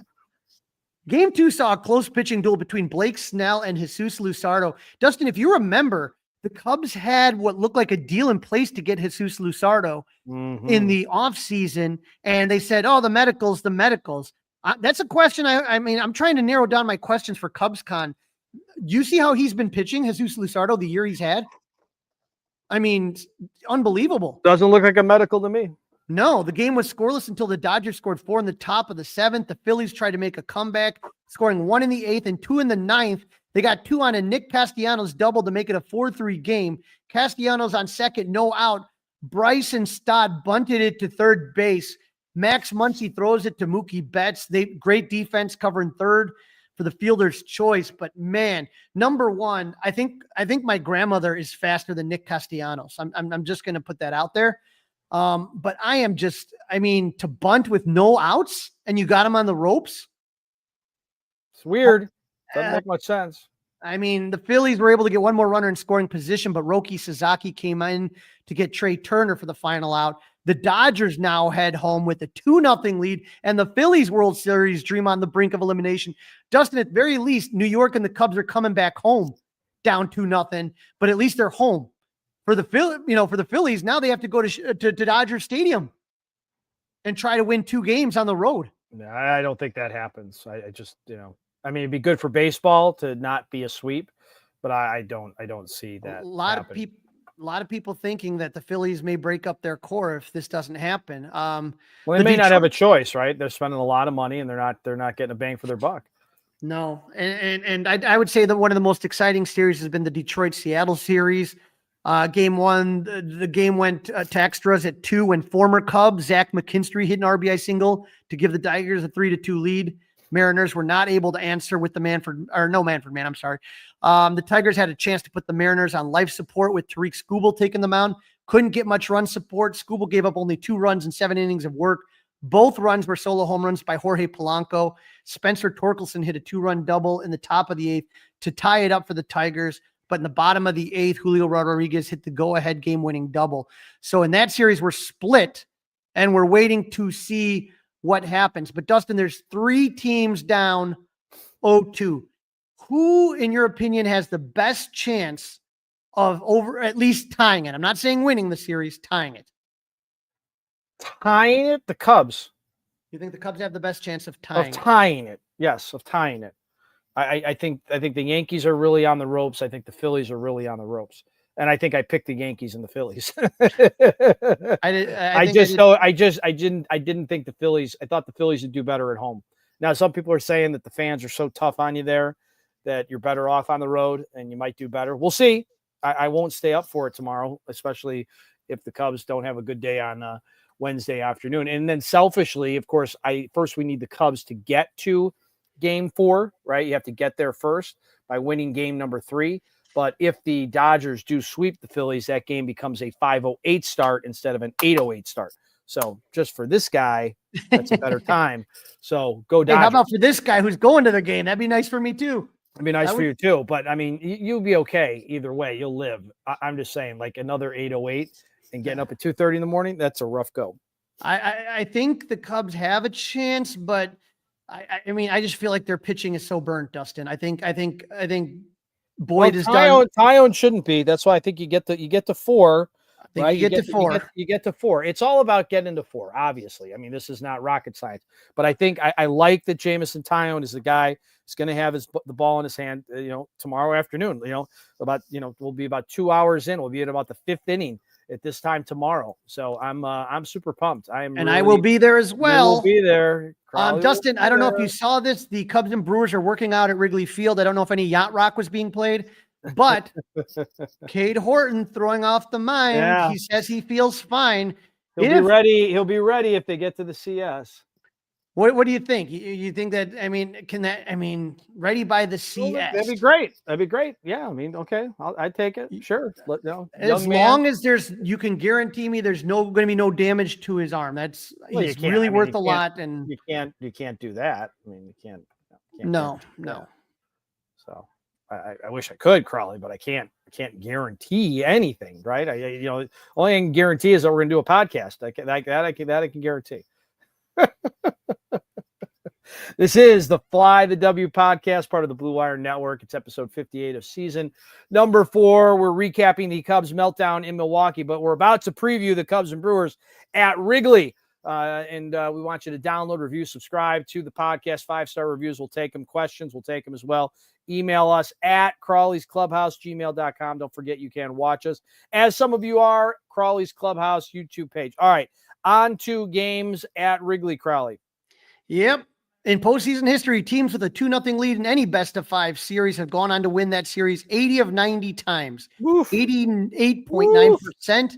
Speaker 4: Game 2 saw a close pitching duel between Blake Snell and Jesus Luzardo. Dustin, if you remember, the Cubs had what looked like a deal in place to get Jesus Luzardo in the offseason, and they said, oh, the medicals. That's a question. I mean, I'm trying to narrow down my questions for CubsCon. Do you see how he's been pitching, Jesus Luzardo, the year he's had? I mean, unbelievable.
Speaker 2: Doesn't look like a medical to me.
Speaker 4: No, the game was scoreless until the Dodgers scored 4 in the top of the 7th. The Phillies tried to make a comeback, scoring 1 in the 8th and 2 in the 9th. They got 2 on a Nick Castellanos double to make it a 4-3 game. Castellanos on second, no out. Bryson Stott bunted it to third base. Max Muncy throws it to Mookie Betts. Great defense covering third for the fielder's choice. But man, number one, I think my grandmother is faster than Nick Castellanos. I'm just going to put that out there. But to bunt with no outs and you got him on the ropes.
Speaker 2: It's weird. Doesn't make much sense.
Speaker 4: I mean, the Phillies were able to get one more runner in scoring position, but Roki Sasaki came in to get Trey Turner for the final out. The Dodgers now head home with a 2-0 lead, and the Phillies World Series dream on the brink of elimination. Dustin, at very least, New York and the Cubs are coming back home down 2-0, but at least they're home. For the Phillies, now they have to go to Dodger Stadium and try to win 2 games on the road.
Speaker 2: No, I don't think that happens. I just, it'd be good for baseball to not be a sweep, but I don't see that.
Speaker 4: A lot of people thinking that the Phillies may break up their core if this doesn't happen.
Speaker 2: Well, they may not have a choice, right? They're spending a lot of money and they're not getting a bang for their buck.
Speaker 4: No, and I would say that one of the most exciting series has been the Detroit-Seattle series. Game 1, the game went to extras at 2 when former Cub Zach McKinstry hit an RBI single to give the Tigers a 3-2 lead. Mariners were not able to answer with the Manfred man. I'm sorry. The Tigers had a chance to put the Mariners on life support with Tariq Skubal taking the mound. Couldn't get much run support. Skubal gave up only 2 runs in 7 innings of work. Both runs were solo home runs by Jorge Polanco. Spencer Torkelson hit a 2-run double in the top of the 8th to tie it up for the Tigers. But in the bottom of the 8th, Julio Rodriguez hit the go-ahead game-winning double. So in that series, we're split, and we're waiting to see what happens. But Dustin, there's 3 teams down 0-2. Who, in your opinion, has the best chance of at least tying it? I'm not saying winning the series, tying it.
Speaker 2: Tying it? The Cubs.
Speaker 4: You think the Cubs have the best chance of tying it?
Speaker 2: Of tying it. Yes, of tying it. I think the Yankees are really on the ropes. I think the Phillies are really on the ropes. And I think I picked the Yankees and the Phillies. I didn't think the Phillies. I thought the Phillies would do better at home. Now, some people are saying that the fans are so tough on you there that you're better off on the road and you might do better. We'll see. I won't stay up for it tomorrow, especially if the Cubs don't have a good day on Wednesday afternoon. And then selfishly, of course, we need the Cubs to get to Game 4, right? You have to get there first by winning game number 3. But if the Dodgers do sweep the Phillies, that game becomes a 5:08 start instead of an 8:08 start. So just for this guy, that's a better time. So go Dodgers.
Speaker 4: Hey, how about for this guy who's going to the game? That'd be nice for me too.
Speaker 2: It'd be nice for you too. But you'll be okay either way. You'll live. I'm just saying, like another 8:08 and getting up at 2:30 in the morning, that's a rough go.
Speaker 4: I think the Cubs have a chance, but I just feel like their pitching is so burnt, Dustin. I think Boyd is done.
Speaker 2: Tyone shouldn't be. That's why I think you get to 4. Right?
Speaker 4: You get to 4.
Speaker 2: You get to 4. It's all about getting to 4, obviously. this is not rocket science. But I think I like that Jameson Tyone is the guy who's going to have the ball in his hand, tomorrow afternoon. We'll be about 2 hours in. We'll be at about the 5th inning at this time tomorrow. So I'm super pumped.
Speaker 4: I will be there as well.
Speaker 2: We'll be there.
Speaker 4: Dustin, I don't know if you saw this. The Cubs and Brewers are working out at Wrigley Field. I don't know if any yacht rock was being played, but Cade Horton throwing off the mind. Yeah. He says he feels fine.
Speaker 2: He'll be ready. He'll be ready if they get to the CS.
Speaker 4: What do you think? You think that, ready by the CS?
Speaker 2: That'd be great. Yeah. Okay. I'd take it. Sure.
Speaker 4: As long as you can guarantee me there's going to be no damage to his arm. He's really worth a lot. And
Speaker 2: you can't do that. You can't.
Speaker 4: No.
Speaker 2: So I wish I could, Crawley, but I can't guarantee anything, right? Only I can guarantee is that we're going to do a podcast. I can guarantee. This is the Fly the W podcast, part of the Blue Wire Network. It's episode 58 of season number 4. We're recapping the Cubs meltdown in Milwaukee, but we're about to preview the Cubs and Brewers at Wrigley. And we want you to download, review, subscribe to the podcast. 5-star reviews, we'll take them. Questions, we'll take them as well. Email us at crawleysclubhouse@gmail.com. Don't forget you can watch us, as some of you are, Crawley's Clubhouse YouTube page. All right, on to games at Wrigley, Crawley.
Speaker 4: Yep. In postseason history, teams with a 2-0 lead in any best-of-5 series have gone on to win that series 80 of 90 times, 88.9%.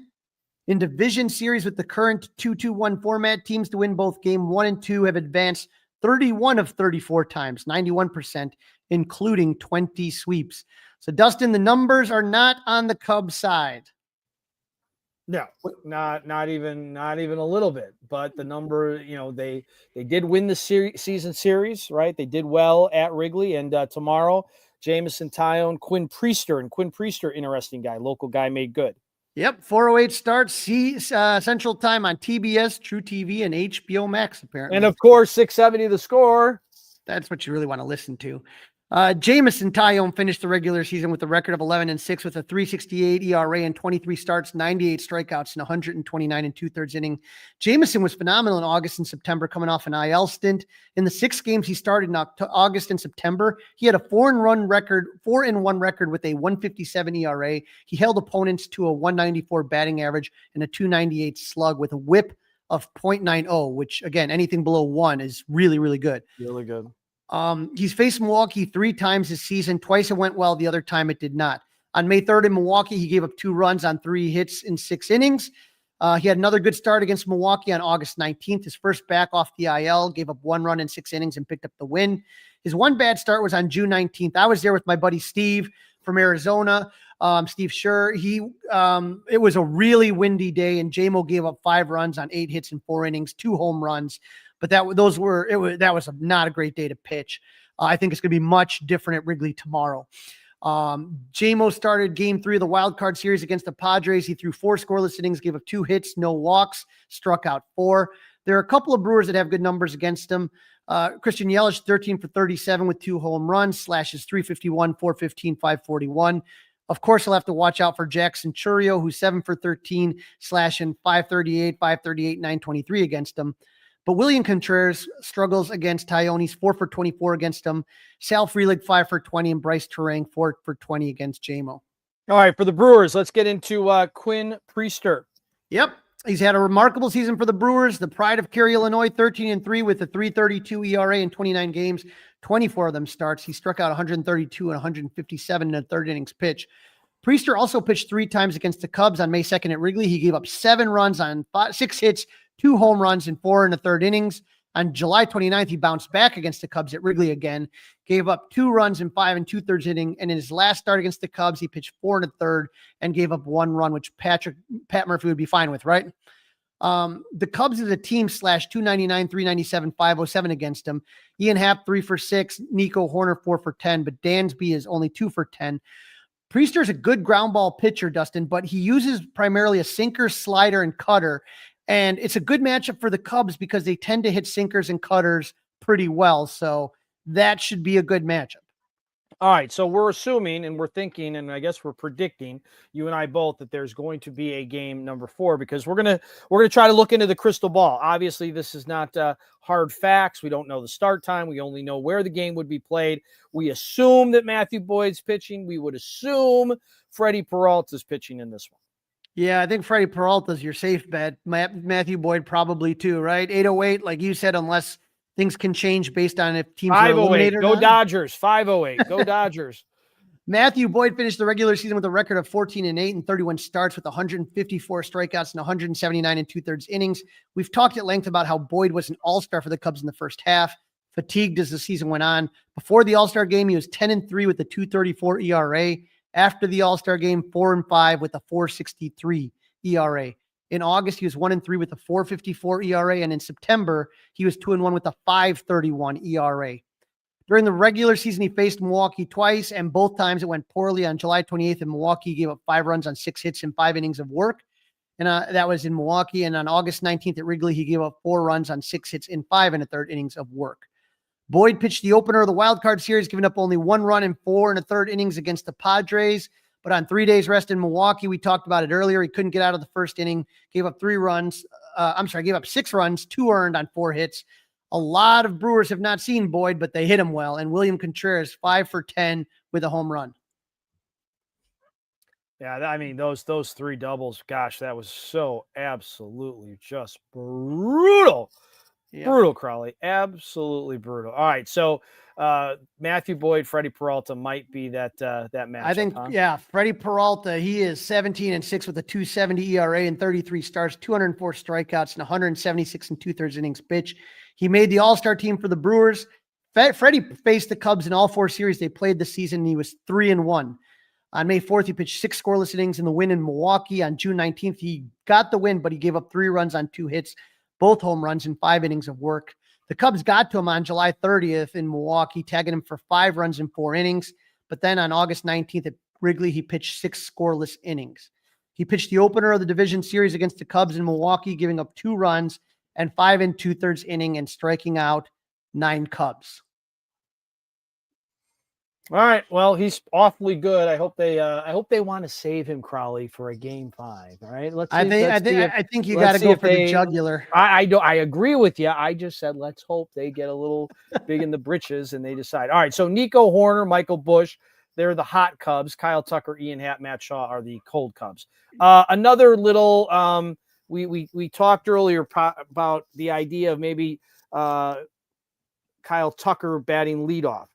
Speaker 4: In division series with the current 2-2-1 format, teams to win both game 1 and 2 have advanced 31 of 34 times, 91%, including 20 sweeps. So, Dustin, the numbers are not on the Cubs side.
Speaker 2: No, not even a little bit. But the number, they did win the season series, right? They did well at Wrigley, and tomorrow, Jamison Tyone, Quinn Priester, interesting guy, local guy, made good.
Speaker 4: Yep, 4:08 starts Central Time on TBS, True TV, and HBO Max, apparently.
Speaker 2: And, of course, 670 The Score.
Speaker 4: That's what you really want to listen to. Jamison Tyone finished the regular season with a record of 11-6 with a 3.68 ERA and 23 starts, 98 strikeouts, and 129 2/3 inning. Jamison was phenomenal in August and September, coming off an IL stint. In the 6 games he started in August and September, he had a 4-1 record with a 1.57 ERA. He held opponents to a 194 batting average and a 298 slug with a WHIP of 0.90, which, again, anything below 1 is really, really good.
Speaker 2: Really good.
Speaker 4: He's faced Milwaukee 3 times this season. Twice it went well. The other time it did not. On May 3rd in Milwaukee, he gave up 2 runs on 3 hits in 6 innings. He had another good start against Milwaukee on August 19th. His first back off the IL, gave up 1 run in 6 innings and picked up the win. His one bad start was on June 19th. I was there with my buddy Steve from Arizona. Steve Scher. It was a really windy day, and JMO gave up 5 runs on 8 hits in 4 innings, 2 home runs. But that was not a great day to pitch. I think it's going to be much different at Wrigley tomorrow. JMO started game 3 of the wild card series against the Padres. He threw 4 scoreless innings, gave up 2 hits, no walks, struck out 4. There are a couple of Brewers that have good numbers against him. Christian Yelich, 13 for 37 with 2 home runs, slashes 351, 415, 541. Of course, he'll have to watch out for Jackson Chourio, who's 7 for 13, slashing 538, 923 against him. But William Contreras struggles against Tyone. He's 4 for 24 against him. Sal Frelick, 5 for 20, and Bryce Terang, 4 for 20 against JMO.
Speaker 2: All right, for the Brewers, let's get into Quinn Priester.
Speaker 4: Yep, he's had a remarkable season for the Brewers. The pride of Cary, Illinois, 13-3 with a 3.32 ERA in 29 games, 24 of them starts. He struck out 132 and 157 in the 3rd innings pitch. Priester also pitched 3 times against the Cubs on May 2nd at Wrigley. He gave up 7 runs on 6 hits, 2 home runs, and 4 in the 3rd innings. On July 29th, he bounced back against the Cubs at Wrigley again, gave up 2 runs in 5 2/3 inning. And in his last start against the Cubs, he pitched 4 1/3 and gave up 1 run, which Pat Murphy would be fine with, right? The Cubs as a team slashed 299, 397, 507 against him. Ian Happ, 3 for 6, Nico Horner, 4 for 10, but Dansby is only 2 for 10. Priester is a good ground ball pitcher, Dustin, but he uses primarily a sinker, slider, and cutter. And it's a good matchup for the Cubs because they tend to hit sinkers and cutters pretty well. So that should be a good matchup.
Speaker 2: All right. So we're assuming and we're thinking, and I guess we're predicting, you and I both, that there's going to be a game number 4 because we're gonna try to look into the crystal ball. Obviously, this is not hard facts. We don't know the start time. We only know where the game would be played. We assume that Matthew Boyd's pitching. We would assume Freddie Peralta's pitching in this one.
Speaker 4: Yeah, I think Freddie Peralta's your safe bet. Matthew Boyd probably too, right? 808, like you said, unless things can change based on if teams are eliminated.
Speaker 2: Go Dodgers. 508. Go Dodgers.
Speaker 4: Matthew Boyd finished the regular season with a record of 14-8 and 31 starts with 154 strikeouts and 179 2/3 innings. We've talked at length about how Boyd was an all-star for the Cubs in the first half, fatigued as the season went on. Before the all-star game, he was 10-3 with a 2.34 ERA. After the all-star game, 4-5 with a 4.63 ERA. In August, he was 1-3 with a 4.54 ERA. And in September, he was 2-1 with a 5.31 ERA. During the regular season, he faced Milwaukee twice, and both times it went poorly. On July 28th in Milwaukee, he gave up 5 runs on 6 hits and 5 innings of work. And that was in Milwaukee. And on August 19th at Wrigley, he gave up 4 runs on 6 hits in 5 1/3 innings of work. Boyd pitched the opener of the wild card series, giving up only 1 run in 4 1/3 innings against the Padres. But on 3 days rest in Milwaukee, we talked about it earlier. He couldn't get out of the first inning, gave up 6 runs, 2 earned on 4 hits. A lot of Brewers have not seen Boyd, but they hit him well. And William Contreras, 5 for 10 with a home run.
Speaker 2: Yeah, I mean, those 3 doubles, gosh, that was so absolutely just brutal. Yep. Brutal, Crawley. Absolutely brutal. All right, so Matthew Boyd, Freddie Peralta might be that matchup.
Speaker 4: I think, Freddie Peralta, he is 17-6 with a 2.70 ERA and 33 starts, 204 strikeouts, and 176 2/3 innings pitched. He made the All-Star team for the Brewers. Freddie faced the Cubs in all 4 series they played this season, and he was 3-1. On May 4th, he pitched 6 scoreless innings in the win in Milwaukee. On June 19th, he got the win, but he gave up 3 runs on 2 hits, both home runs in 5 innings of work. The Cubs got to him on July 30th in Milwaukee, tagging him for 5 runs in 4 innings. But then on August 19th at Wrigley, he pitched 6 scoreless innings. He pitched the opener of the division series against the Cubs in Milwaukee, giving up 2 runs and 5 2/3 inning and striking out 9 Cubs.
Speaker 2: All right. Well, he's awfully good. I hope they want to save him, Crawley, for a game 5. All right.
Speaker 4: I think you got to go for the jugular.
Speaker 2: I agree with you. I just said, let's hope they get a little big in the britches and they decide. All right. So Nico Horner, Michael Busch, they're the hot Cubs. Kyle Tucker, Ian Happ, Matt Shaw are the cold Cubs. Another little, we talked earlier about the idea of maybe Kyle Tucker batting leadoff.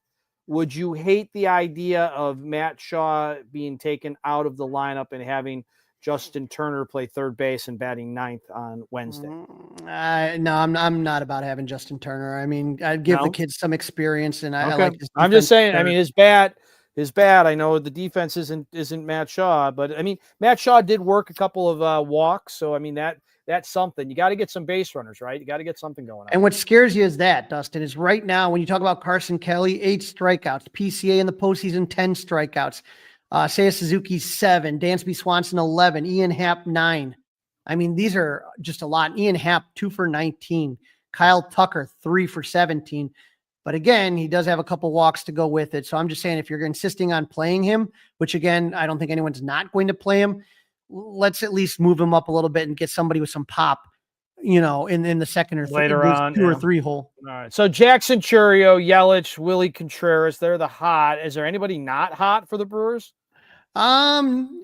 Speaker 2: Would you hate the idea of Matt Shaw being taken out of the lineup and having Justin Turner play third base and batting 9th on Wednesday?
Speaker 4: No, I'm not about having Justin Turner. I mean, I'd give the kids some experience, and I like his
Speaker 2: I'm just saying. I mean, his bat is bad. I know the defense isn't Matt Shaw, but I mean, Matt Shaw did work a couple of walks, so I mean that's something. You got to get some base runners, right? You got to get something going on.
Speaker 4: And what scares you is that, Dustin, is right now when you talk about Carson Kelly, 8 strikeouts, PCA in the postseason, 10 strikeouts, Seiya Suzuki 7, Dansby Swanson 11, Ian Happ 9. I mean, these are just a lot. Ian Happ 2 for 19, Kyle Tucker 3 for 17. But again, he does have a couple walks to go with it. So I'm just saying, if you're insisting on playing him, which again, I don't think anyone's not going to play him, let's at least move him up a little bit and get somebody with some pop, in the second or
Speaker 2: later on
Speaker 4: 2 or 3 hole.
Speaker 2: All right. So Jackson Churio, Yelich, Willie Contreras, they're the hot. Is there anybody not hot for the Brewers?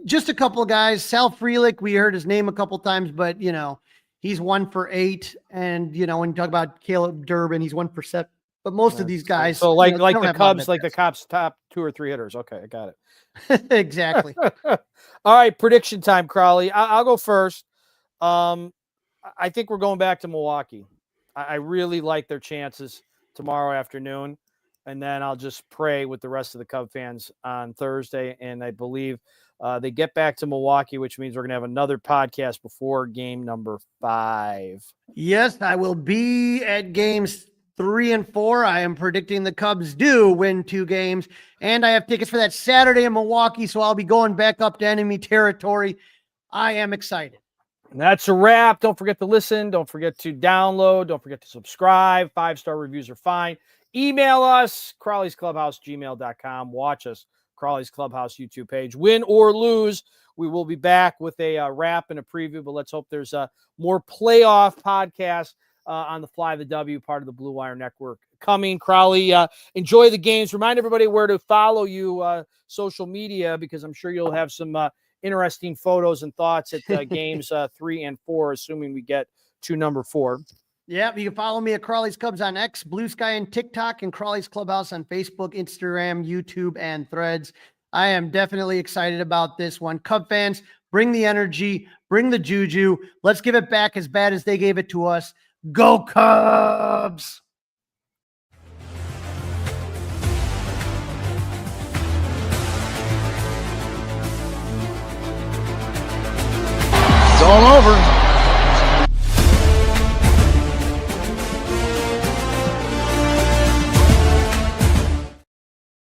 Speaker 4: Just a couple of guys. Sal Frelick, we heard his name a couple times, but he's 1 for 8. And when you talk about Caleb Durbin, he's 1 for 7. But most of these guys,
Speaker 2: so like the Cubs, the Cubs top 2 or 3 hitters. Okay, I got it.
Speaker 4: Exactly.
Speaker 2: All right, prediction time, Crawley. I'll go first. I think we're going back to Milwaukee. I really like their chances tomorrow afternoon, and then I'll just pray with the rest of the Cub fans on Thursday. And I believe they get back to Milwaukee, which means we're going to have another podcast before game number 5.
Speaker 4: Yes, I will be at games 3 and 4. I am predicting the Cubs do win 2 games, and I have tickets for that Saturday in Milwaukee, so I'll be going back up to enemy territory. I am excited.
Speaker 2: And that's a wrap. Don't forget to listen. Don't forget to download. Don't forget to subscribe. 5-star reviews are fine. Email us, crawleysclubhouse@gmail.com. Watch us, Crawley's Clubhouse YouTube page. Win or lose, we will be back with a wrap and a preview, but let's hope there's more playoff podcasts on the Fly the W, part of the Blue Wire Network coming. Crawley, enjoy the games. Remind everybody where to follow you social media, because I'm sure you'll have some interesting photos and thoughts at games 3 and 4, assuming we get to number 4.
Speaker 4: Yeah, you can follow me at Crawley's Cubs on X, Blue Sky, and TikTok, and Crawley's Clubhouse on Facebook, Instagram, YouTube, and Threads. I am definitely excited about this one. Cub fans, bring the energy, bring the juju. Let's give it back as bad as they gave it to us. Go Cubs!
Speaker 1: It's all over.